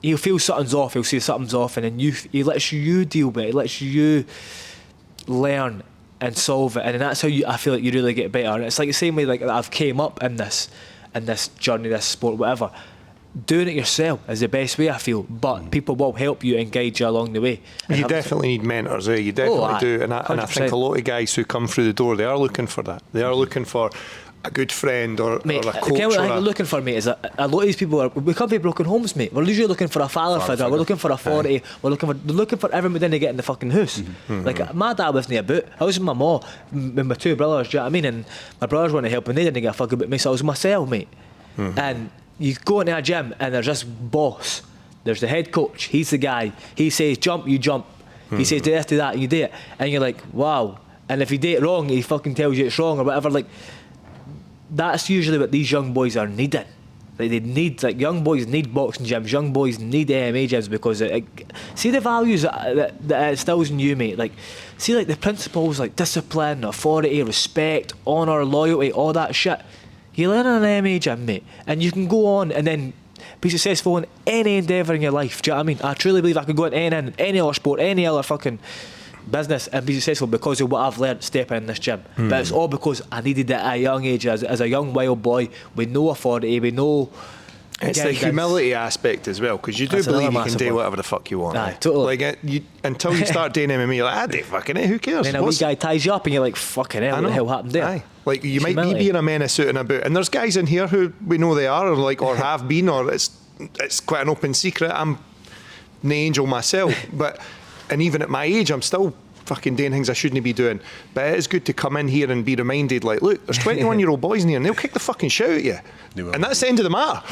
He'll feel something's off, he'll say something's off, and then he lets you deal with it, he lets you learn and solve it, and then that's how I feel like you really get better. And it's like the same way like I've came up in this journey, this sport, whatever. Doing it yourself is the best way, I feel, but people will help you and guide you along the way. You definitely need mentors, you definitely do, and I think a lot of guys who come through the door, they are looking for that. They are looking for a good friend or a coach. What I'm looking for, mate, is a lot of these people we come from broken homes, mate. We're usually looking for a father figure. We're looking for a 40. They're looking for everybody to get in the fucking house. Like my dad wasn't about. I was with my mum with my two brothers. Do you know what I mean? And my brothers wanted to help, and they didn't get a fuck about me, so I was myself, mate. And you go into a gym, and there's this boss. There's the head coach. He's the guy. He says jump, you jump. He says do this, do that, and you do it. And you're like, wow. And if you do it wrong, he fucking tells you it's wrong or whatever. Like. That's usually what these young boys are needing. Like they need, like young boys need boxing gyms, young boys need MMA gyms because see the values that it instills in you, mate. Like, see like the principles like discipline, authority, respect, honour, loyalty, all that shit. You learn in an MMA gym, mate, and you can go on and then be successful in any endeavour in your life. Do you know what I mean? I truly believe I could go in any other sport, any other fucking business and be successful because of what I've learned stepping in this gym. But it's all because I needed it at a young age as a young wild boy with no authority, with no. It's the humility aspect as well, because you do believe you can do whatever the fuck you want. Aye, totally. Like until you start doing MMA, you're like, I do fucking it. Who cares? Then a wee guy ties you up, and you're like, fucking hell, what the hell happened there? Aye. Like you might be in a menace suit and a boot, and there's guys in here who we know they are, or have been, or it's quite an open secret. I'm the angel myself, but. and even at my age, I'm still fucking doing things I shouldn't be doing. But it is good to come in here and be reminded, like, look, there's 21-year-old boys in here, and they'll kick the fucking shit out at you. And that's the end of the matter.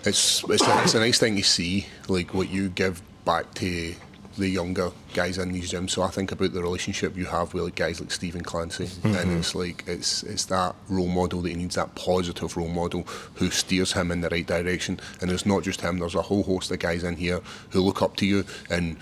It's a nice thing to see, like, what you give back to the younger guys in these gyms. So I think about the relationship you have with, like, guys like Stephen Clancy, and it's like it's that role model that he needs, that positive role model who steers him in the right direction. And it's not just him, there's a whole host of guys in here who look up to you. And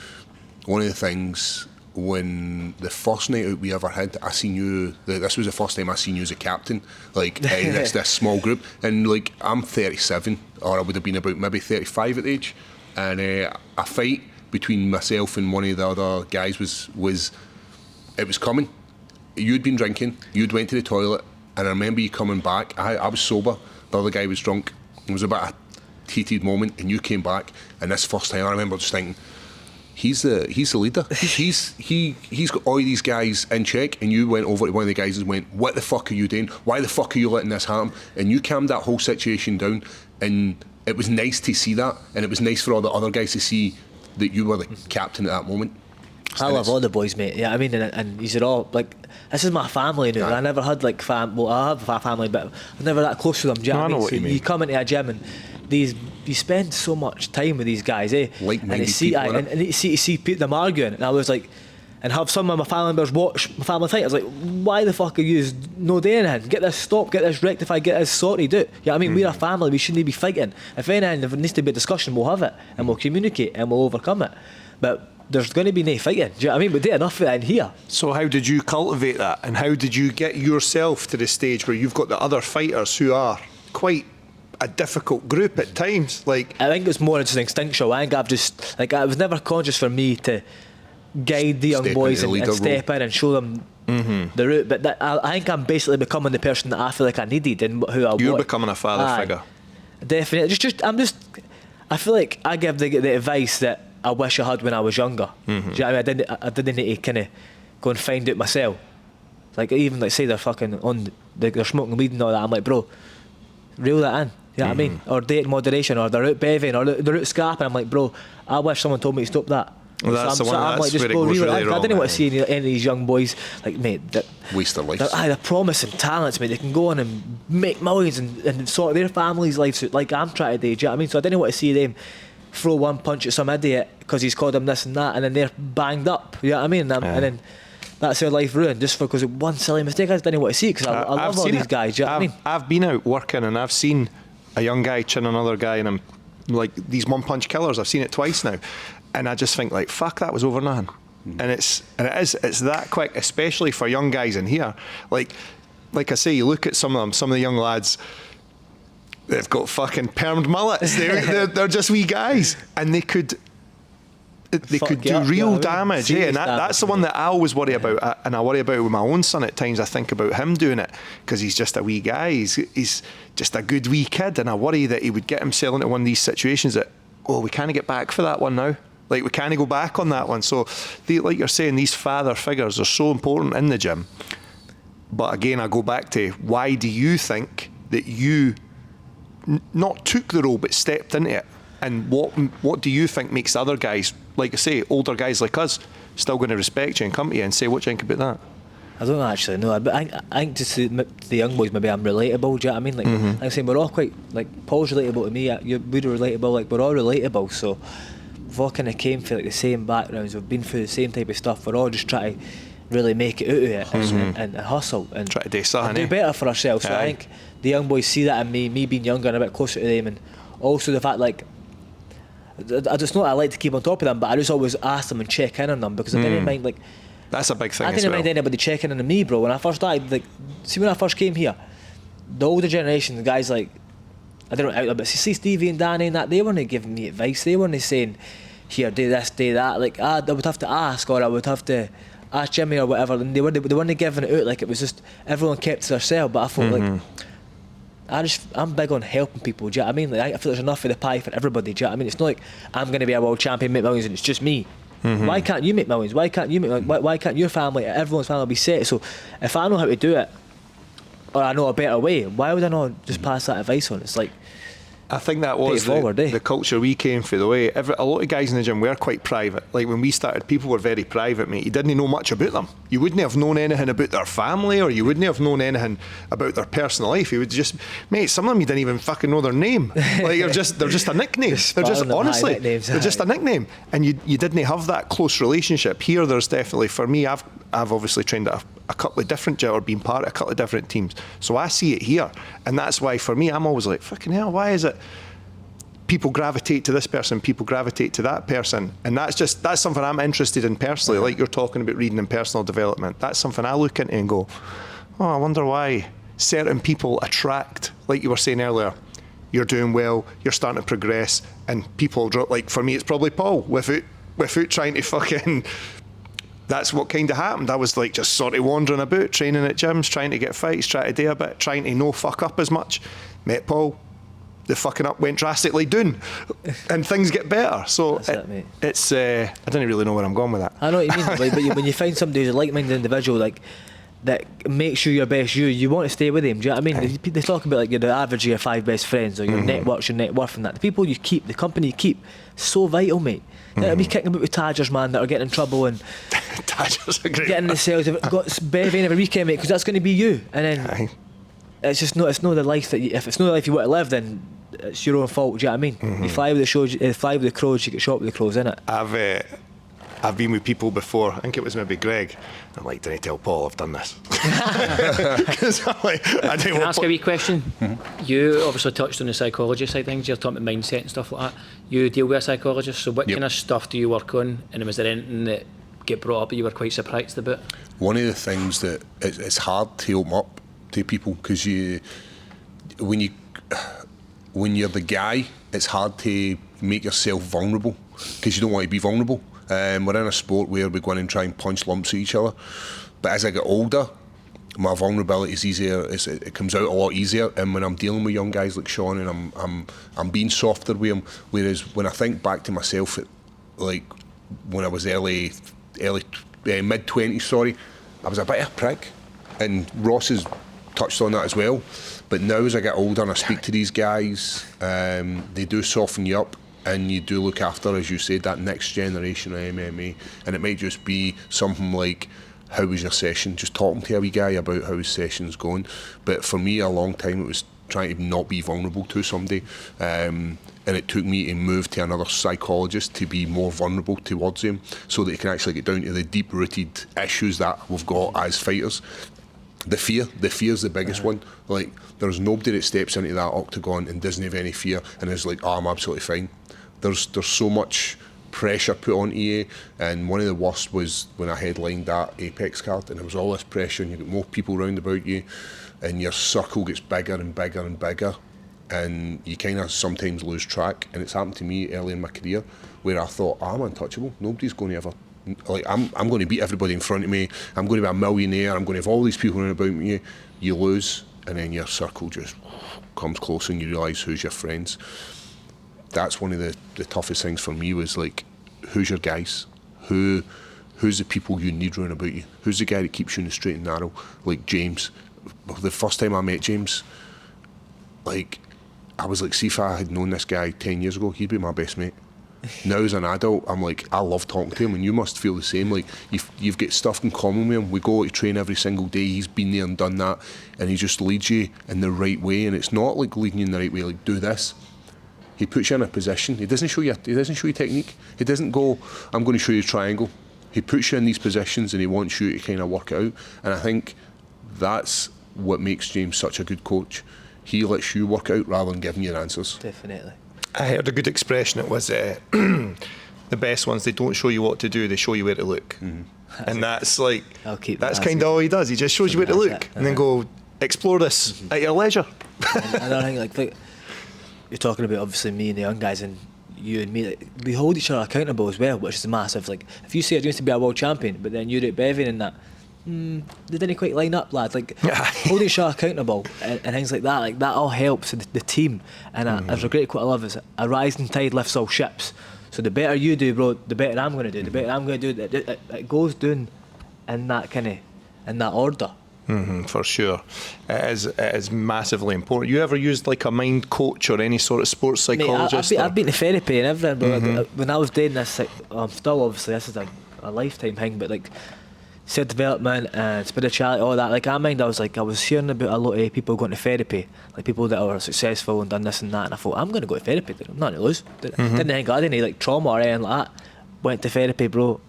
one of the things, when the first night out we ever had, I seen you, this was the first time I seen you as a captain, like, in this small group. And, like, I'm 37, or I would have been about maybe 35 at the age, and a fight between myself and one of the other guys was coming. You'd been drinking, you'd went to the toilet, and I remember you coming back. I was sober, the other guy was drunk. It was about a heated moment, and you came back, and this first time I remember just thinking, he's the leader. He's got all these guys in check, and you went over to one of the guys and went, what the fuck are you doing? Why the fuck are you letting this happen? And you calmed that whole situation down, and it was nice to see that, and it was nice for all the other guys to see that you were the captain at that moment. I love all the boys, mate. Yeah, I mean, and these are all, like, this is my family now. I never had, like, well, I have a family, but I'm never that close to them. Do you know what I mean? What you mean. You come into a gym and you spend so much time with these guys, eh? Like-minded and see, people, and you see them arguing, and I was like, and have some of my family members watch my family fight. I was like, why the fuck are you no doing anything? Get this stopped, get this rectified, get this sorted out. Yeah, I mean, we're a family, we shouldn't be fighting. If anything, if there needs to be a discussion, we'll have it, and we'll communicate, and we'll overcome it. But there's going to be no fighting. Do you know what I mean? We do enough of it in here. So how did you cultivate that, and how did you get yourself to the stage where you've got the other fighters who are quite a difficult group at times? Like, I think it's more just instinctual. I think I've just, like, it was never conscious for me to guide the young boys and step in and show them the route. But I think I'm basically becoming the person that I feel like I needed and who I you're want. becoming a father figure. Definitely. I feel like I give the advice that I wish I had when I was younger. Do you know what I mean? I didn't need to kind of go and find it myself. Like, even, like, say they're fucking they're smoking weed and all that, I'm like, bro, reel that in. You know what I mean? Or date in moderation, or they're out bevving, or they're out scrapping. I'm like, bro, I wish someone told me to stop that. Well, that's the one. I'm like, just go really wrong. I didn't want to see any of these young boys, like, mate, that waste their lives. They're promising talents, mate. They can go on and make millions and sort their families' lives out, like I'm trying to do. Do you know what I mean? So I didn't want to see them throw one punch at some idiot because he's called them this and that, and then they're banged up. You know what I mean? And then that's their life ruined just because of one silly mistake. I just didn't want to see it because I love all these guys. Do you know what I mean? I've been out working and I've seen a young guy chin another guy, and I'm like, these one punch killers. I've seen it twice now, and I just think, like, fuck, that was over nothing. And it's that quick, especially for young guys in here. Like I say, you look at some of the young lads. They've got fucking permed mullets. They're just wee guys, and they could do real damage. Yeah, and that's the one that I always worry about, and I worry about with my own son at times. I think about him doing it because he's just a wee guy. He's just a good wee kid, and I worry that he would get himself into one of these situations that, we can't get back for that one now. Like, we can't go back on that one. So, like you're saying, these father figures are so important in the gym. But again, I go back to, why do you think that you not took the role but stepped into it? And what do you think makes other guys, like I say, older guys like us, still going to respect you and come to you and say, what do you think about that? I don't actually know, but I think just the young boys, maybe I'm relatable. Do you know what I mean? Like, like I'm saying, we're all quite, like, Paul's relatable to me, we're relatable, like, we're all relatable. So we've all kind of came from, like, the same backgrounds, we've been through the same type of stuff. We're all just trying to really make it out of it and hustle and try to do something, and do better for ourselves. So I think the young boys see that in me being younger and a bit closer to them, and also the fact, like, I just know I like to keep on top of them, but I just always ask them and check in on them because I didn't mind, like, that's a big thing. I didn't mind anybody checking in on me, bro. When I first started, like, see, when I first came here, the older generation, the guys like, I don't know, but see Stevie and Danny and that, they weren't giving me advice. They weren't saying, here, do this, do that. Like, I would have to ask, or I would have to ask Jimmy or whatever, and they weren't giving it out. Like, it was just everyone kept to themselves. But I thought, like, I'm big on helping people. Do you know what I mean? Like, I feel there's enough of the pie for everybody. Do you know what I mean? It's not like I'm going to be a world champion, make millions, and it's just me. Why can't you make millions? Why can't you make millions? Why can't your family, everyone's family, be set? So if I know how to do it, or I know a better way, why would I not just pass that advice on? It's like, I think that was forward, the culture we came through. The way a lot of guys in the gym were quite private. Like when we started, people were very private, mate. You didn't know much about them. You wouldn't have known anything about their family, or you wouldn't have known anything about their personal life. You would just, mate, some of them you didn't even fucking know their name. Like they're just a nickname. They're just honestly, they're just a nickname, and you didn't have that close relationship. Here, there's definitely, for me, I've obviously trained at a couple of different or been part of a couple of different teams, so I see it here, and that's why for me I'm always like, fucking hell, why is it people gravitate to this person, people gravitate to that person? And that's something I'm interested in personally. Like you're talking about reading and personal development, that's something I look into and go, oh, I wonder why certain people attract, like you were saying earlier, you're doing well, you're starting to progress, and people drop. Like for me it's probably Paul, without trying to fucking, that's what kind of happened. I was like just sort of wandering about, training at gyms, trying to get fights, trying to do a bit, trying to no fuck up as much. Met Paul, the fucking up went drastically down, and things get better. So it's I don't really know where I'm going with that. I know what you mean, but when you find somebody who's a like-minded individual, like that makes you your best you want to stay with him. Do you know what I mean? They talk about like you're the average of your 5 best friends, or your network's your net worth, and that the people you keep, the company you keep, so vital, mate. You know, be kicking about with Tadgers, man, that are getting in trouble and Tadgers are great. Getting in the cells. They've got bevving every weekend, mate, because that's going to be you. And then it's just not. It's not the life that if it's not the life you want to live, then it's your own fault. Do you know what I mean? You fly with the shows, fly with the crows, you get shot with the crows, innit? I've been with people before. I think it was maybe Greg. I'm like, didn't I tell Paul I've done this? Because I'm like, Can I ask a wee question? You obviously touched on the psychologist side of things. You're talking about mindset and stuff like that. You deal with a psychologist, so what kind of stuff do you work on? And was there anything that get brought up that you were quite surprised about? One of the things that it's hard to open up to people, because when you're the guy, it's hard to make yourself vulnerable because you don't want to be vulnerable. We're in a sport where we go in and try and punch lumps at each other, but as I get older, my vulnerability is easier. It comes out a lot easier, and when I'm dealing with young guys like Sean, and I'm being softer with them. Whereas when I think back to myself, like when I was mid 20s, sorry, I was a bit of a prick, and Ross has touched on that as well. But now as I get older and I speak to these guys, they do soften you up. And you do look after, as you said, that next generation of MMA. And it might just be something like, how was your session? Just talking to a wee guy about how his session's going. But for me, a long time, it was trying to not be vulnerable to somebody. And it took me to move to another psychologist to be more vulnerable towards him, so that he can actually get down to the deep-rooted issues that we've got as fighters. The fear's the biggest one. Like, there's nobody that steps into that octagon and doesn't have any fear and is like, oh, I'm absolutely fine. There's so much pressure put onto you, and one of the worst was when I headlined that Apex card, and there was all this pressure, and you get more people round about you, and your circle gets bigger and bigger and bigger, and you kind of sometimes lose track. And it's happened to me early in my career where I thought, I'm untouchable. Nobody's going to ever, like, I'm going to beat everybody in front of me. I'm going to be a millionaire. I'm going to have all these people around about me. You lose, and then your circle just comes closer, and you realise who's your friends. That's one of the toughest things for me, was like, who's your guys? Who's the people you need round about you? Who's the guy that keeps you in the straight and narrow? Like James. The first time I met James, like, I was like, see if I had known this guy 10 years ago, he'd be my best mate. Now as an adult, I'm like, I love talking to him, and you must feel the same. Like, you've got stuff in common with him. We go to train every single day. He's been there and done that, and he just leads you in the right way. And it's not like leading you in the right way, like, do this. He puts you in a position. He doesn't show you technique. He doesn't go, I'm going to show you a triangle. He puts you in these positions, and he wants you to kind of work it out. And I think that's what makes James such a good coach. He lets you work out rather than giving you answers. Definitely. I heard a good expression. It was the best ones, they don't show you what to do, they show you where to look. And that's like, that's kind of all he does. He just shows you where to look, and then go explore this at your leisure. And I think like you're talking about, obviously, me and the young guys, and you and me, like, we hold each other accountable as well, which is massive. Like, if you say you're going to be a world champion, but then you're at Bevan and that, they didn't quite line up, lad. Like, holding each other accountable and things like that all helps the team. And there's a great quote I love, is, a rising tide lifts all ships. So the better you do, bro, the better I'm going to do. The better I'm going to do, it goes down in that order. For sure. It is massively important. You ever used like a mind coach or any sort of sports psychologist? Mate, I've been to therapy and everything, but when I was doing this, like, I'm still obviously, this is a lifetime thing, but like self-development and spirituality, all that, like I was hearing about a lot of people going to therapy, like people that are successful and done this and that, and I thought, I'm going to go to therapy, I'm not going to lose. Didn't think I had any like trauma or anything like that. Went to therapy, bro,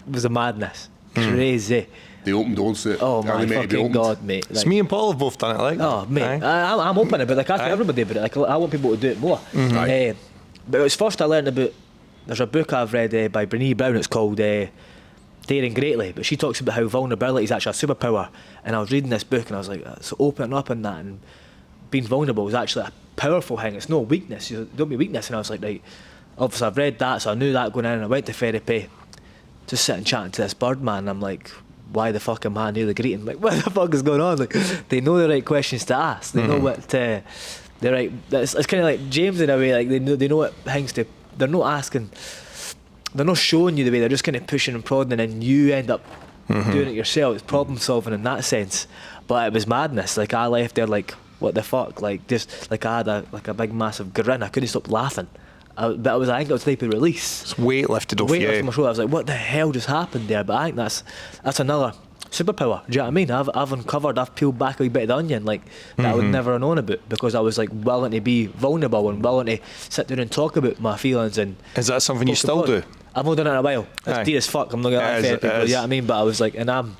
it was a madness. Crazy. They opened doors that Oh my fucking god, mate. Like, It's me and Paul have both done it, like. oh mate, I'm open about it, like I think everybody about it, like I want people to do it more. Aye. But it was first I learned about, there's a book I've read by Brené Brown, it's called Daring Greatly, but she talks about how vulnerability is actually a superpower, and I was reading this book and I was like, so opening up in that and being vulnerable is actually a powerful thing, it's no weakness, don't be weakness. And I was like, right, obviously I've read that, so I knew that going in, and I went to therapy, just sitting chatting to this bird man, and I'm like, why the fuck am I nearly greeting? Like, what the fuck is going on? Like, they know the right questions to ask. They know what to. They're right. It's kind of like James in a way. Like they know what things to. They're not asking. They're not showing you the way. They're just kind of pushing and prodding, and you end up doing it yourself. It's problem solving in that sense. But it was madness. Like I left there like, what the fuck? Like just like I had a big massive grin. I couldn't stop laughing. But I think it was a type of release. It's weight lifted off Weight you. off my shoulder. I was like, what the hell just happened there? But I think that's another superpower. Do you know what I mean? I've uncovered, I've peeled back a wee bit of the onion, like that I would never have known about, because I was like willing to be vulnerable and willing to sit down and talk about my feelings. And Is that something you still do? I've not done it in a while. It's Aye. dear as fuck. I'm not gonna lie to you, you know what I mean? But I was like, and I'm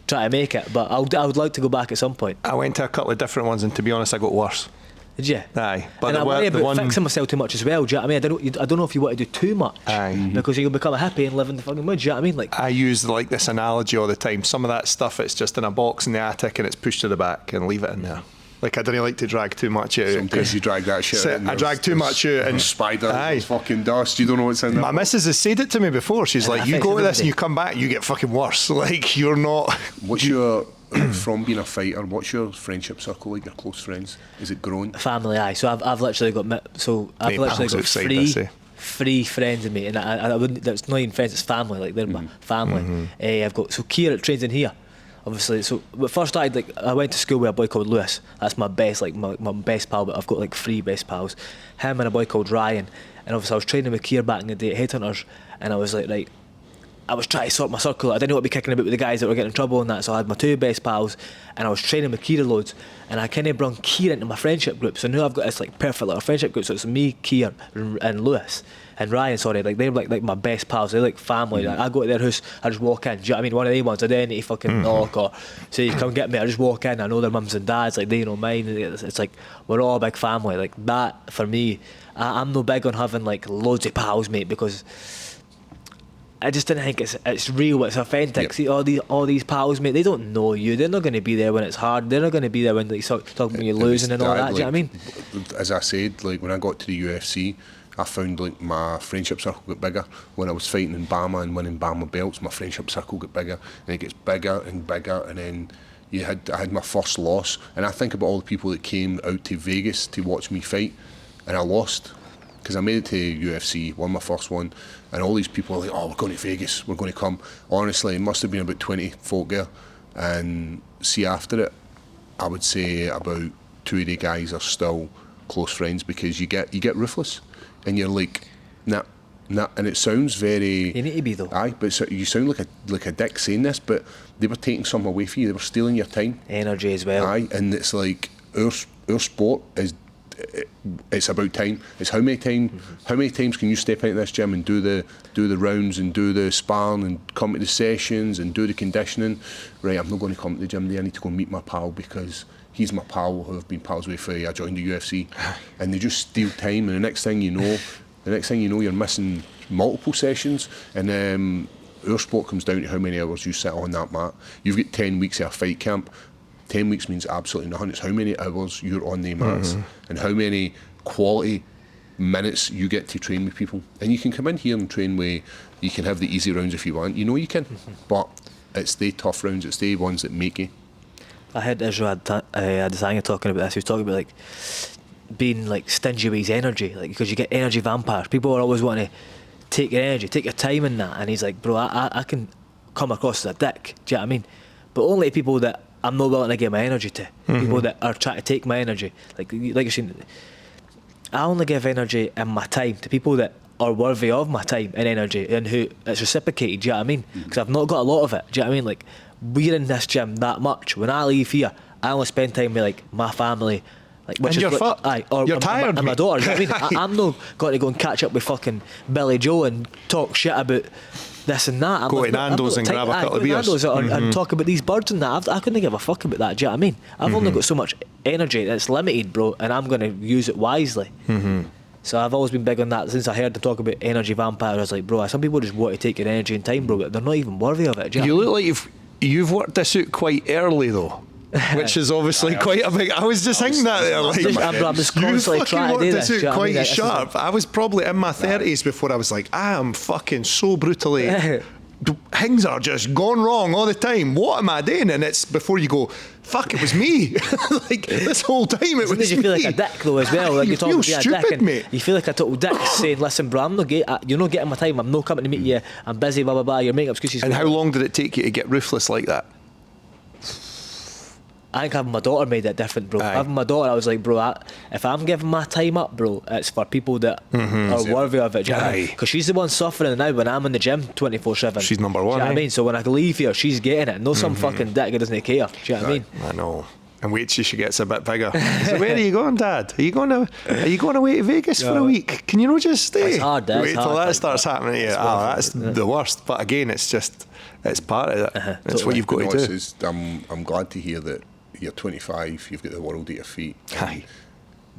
trying to make it. But I would like to go back at some point. I went to a couple of different ones, and to be honest, I got worse. Did you? Aye, but And I worry the about one fixing myself too much as well. Do you know what I mean? I don't know if you want to do too much, Aye. because you'll become a hippie and live in the fucking woods. Do you know what I mean? Like, I use like this analogy all the time. Some of that stuff, it's just in a box in the attic and it's pushed to the back, and leave it in there. Like I don't like to drag too much out. Sometimes you drag that shit out. I drag too much out and spiders, Aye. there's fucking dust. You don't know what's in there. My missus has said it to me before. She's And like, I you think go to this everybody- and you come back, you get fucking worse. Like you're not. What's your from being a fighter? What's your friendship circle like? Your close friends? Is it growing? family, aye. So I've literally got Mate, literally pals got outside this, eh? three friends in me, and I wouldn't. That's not even friends. It's family. Like they're my family. I've got Kira trains in here. Obviously, so but first I went to school with a boy called Lewis. That's my best, like my best pal. But I've got like three best pals. Him and a boy called Ryan. And obviously I was training with Kira back in the day at Headhunters, and I was like, right. I was trying to sort my circle out. I didn't want to be kicking about with the guys that were getting in trouble and that, so I had my two best pals, and I was training with Kira loads, and I kind of brought Kira into my friendship group. So now I've got this like perfect little friendship group. So it's me, Kira, and Lewis and Ryan. Sorry, like they're like my best pals. They're like family. Like, I go to their house, I just walk in. Do you know what I mean? One of the ones I don't need to fucking knock or say you come get me. I just walk in. I know their mums and dads. Like they know mine. It's like we're all a big family. Like that for me. I'm no big on having like loads of pals, mate, because I just didn't think it's real, it's authentic. Yep. See all these pals, mate, they don't know you. They're not going to be there when it's hard. They're not going to be there when they talk when you're losing and all that. Do you know what I mean? As I said, like when I got to the UFC, I found like my friendship circle got bigger. When I was fighting in Bama and winning Bama belts, my friendship circle got bigger, and it gets bigger and bigger, and then I had my first loss, and I think about all the people that came out to Vegas to watch me fight, and I lost. Because I made it to UFC, won my first one, and all these people are like, oh, we're going to Vegas, we're going to come. Honestly, it must have been about 20 folk there. And see, after it, I would say about two of the guys are still close friends, because you get ruthless, and you're like, nah, and it sounds very... You need to be though. Aye, but you sound like a dick saying this, but they were taking something away from you, they were stealing your time. Energy as well. Aye, and it's like, our sport is... It's about time. It's how many times can you step into this gym and do the rounds and do the sparring and come to the sessions and do the conditioning. Right, I'm not going to come to the gym there. I need to go meet my pal because he's my pal who I've been pals with for I joined the UFC, and they just steal time. And the next thing you know, you're missing multiple sessions. And our sport comes down to how many hours you sit on that mat. You've got 10 weeks of a fight camp. 10 weeks means absolutely nothing. It's how many hours you're on the mats and how many quality minutes you get to train with people. And you can come in here and train where you can have the easy rounds if you want. You know you can, but it's the tough rounds. It's the ones that make you. I heard Israel Adesanya talking about this. He was talking about like being like stingy with his energy, like because you get energy vampires. People are always wanting to take your energy, take your time in that. And he's like, bro, I can come across as a dick. Do you know what I mean? But only people that I'm not willing to give my energy to. People that are trying to take my energy. Like you're saying, I only give energy and my time to people that are worthy of my time and energy and who it's reciprocated, do you know what I mean? Because I've not got a lot of it, do you know what I mean? Like, we're in this gym that much. When I leave here, I only spend time with like my family, like, which and is you're fucked. You're tired, and my mate. daughter, do you know what I mean? I'm not going to go and catch up with fucking Billy Joe and talk shit about this and that. Go to Nando's and grab a couple of beers. Nando's and talk about these birds and that. I couldn't give a fuck about that, do you know what I mean? I've only got so much energy that's limited, bro, and I'm going to use it wisely. So I've always been big on that. Since I heard them talk about energy vampires, I was like, bro, some people just want to take your energy and time, bro, but they're not even worthy of it. Do you know You what I look like you've worked this out quite early though, which is obviously quite a big. I was just thinking that there, like, I'm just you constantly fucking trying to worked do this this. Do you out know what I quite mean? This is sharp. I was probably in my 30s before I was like, I am fucking so brutally. Things are just going wrong all the time. What am I doing? And it's before you go, fuck, it was me. Like this whole time it was Sometimes you feel like a dick though as well. Like You you're talking feel to a dick stupid, and mate. you feel like a total dick saying, listen, bro, you're not getting my time. I'm not coming to meet you. I'm busy. Blah blah blah. You're making excuses. And how long did it take you to get ruthless like that? I think having my daughter made it different, bro. Aye. Having my daughter, I was like, bro, if I'm giving my time up, bro, it's for people that are worthy of it. Do you know what I mean? Aye. Because she's the one suffering now when I'm in the gym 24/7. She's number one, Do you know what I eh? mean? So when I leave here, she's getting it. No some fucking dick that doesn't care. Do you know what I mean? I know. And wait till she gets a bit bigger. So where are you going, Dad? Are you going away to Vegas for a week? Can you not just stay? It's hard, Dad. Wait It's till hard, that like starts that. happening to you. That's the worst. But again, it's part of it. It's Totally. what you've got No, to it's do. just, I'm glad to hear that you're 25, you've got the world at your feet. Aye.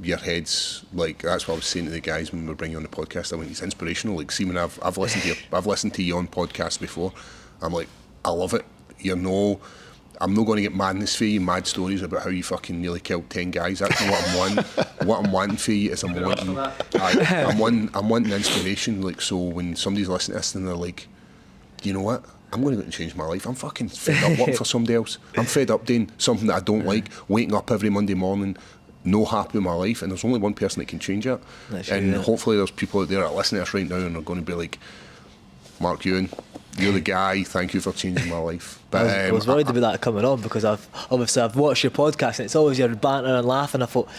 Your head's like, that's what I was saying to the guys when we were bringing you on the podcast. I went, it's inspirational. Like, see, when I've listened to you on podcasts before, I'm like, I love it. I'm not going to get madness for you, mad stories about how you fucking nearly killed 10 guys. That's not what I'm wanting. What I'm wanting for you is I'm wanting inspiration. Like, so when somebody's listening to this and they're like, you know what? I'm going to go and change my life. I'm fucking fed up working for somebody else. I'm fed up doing something that I don't like, waking up every Monday morning, no happy with my life, and there's only one person that can change it. And hopefully there's people out there that are listening to us right now and are going to be like, Mark Ewen, you're the guy, thank you for changing my life. But I was worried about that coming on because I've watched your podcast and it's always your banter and laughing. I thought,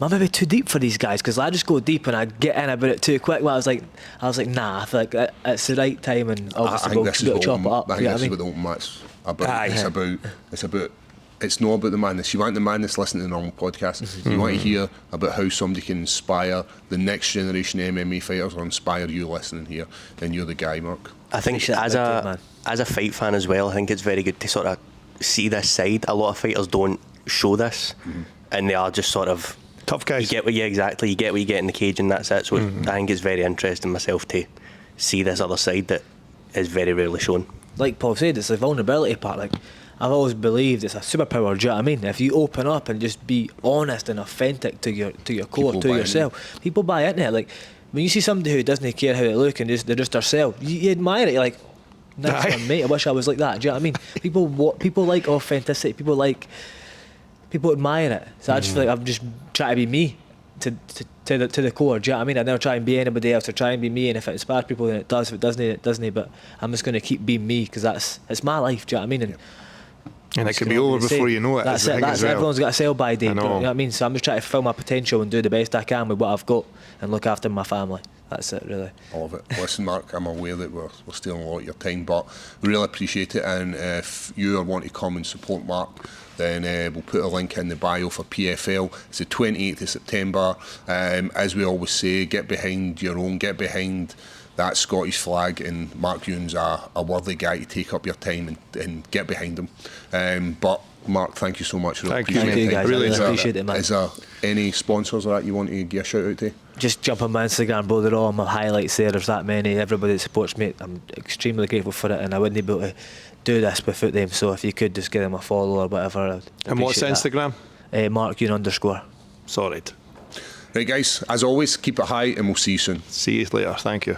am I maybe too deep for these guys? Because I just go deep and I get in about it too quick. Well, I was like, nah, I feel like it's the right time and obviously I think this is we'll what chop it up. I think this is what the open match about. It's not about the madness. You want the madness, listen to the normal podcast. You want to hear about how somebody can inspire the next generation of MMA fighters or inspire you listening here, then you're the guy, Mark. I think as a fight fan as well, I think it's very good to sort of see this side. A lot of fighters don't show this, and they are just sort of Tough guys. You get what you get in the cage, and that's it. So I think it's very interesting myself to see this other side that is very rarely shown. Like Paul said, it's the vulnerability part. Like, I've always believed it's a superpower. Do you know what I mean? If you open up and just be honest and authentic to your core, to yourself, people buy into it. Like, when you see somebody who doesn't care how they look and they're just themselves, you admire it. You're like, nice one, mate. I wish I was like that. Do you know what I mean? People like authenticity. People admire it. So I just feel like I'm just trying to be me to the core. Do you know what I mean? I never try and be anybody else. I try and be me, and if it inspires people, then it does. If it doesn't, it doesn't. But I'm just going to keep being me because it's my life. Do you know what I mean? And it could be over before you know it. That's it. That's everyone's got a sell by date. You know what I mean? So I'm just trying to fulfill my potential and do the best I can with what I've got and look after my family. That's it, really. I love it. Listen, Mark, I'm aware that we're stealing a lot of your time, but we really appreciate it. And if you want to come and support Mark, then we'll put a link in the bio for PFL. It's the 28th of September. As we always say, get behind your own, get behind that Scottish flag, and Mark Ewan's a worthy guy to take up your time and get behind him. But Mark, thank you so much. Thank you, Thank you, guys. Really I appreciate it, man. Is there any sponsors that you want to give a shout out to? Just jump on my Instagram, bro. They're all my highlights there. There's that many. Everybody that supports me, I'm extremely grateful for it, and I wouldn't be able to do this without them. So if you could just give them a follow or whatever. And what's the Instagram? Mark Ewan _. Sorry. Right, guys, as always, keep it high and we'll see you soon. See you later. Thank you.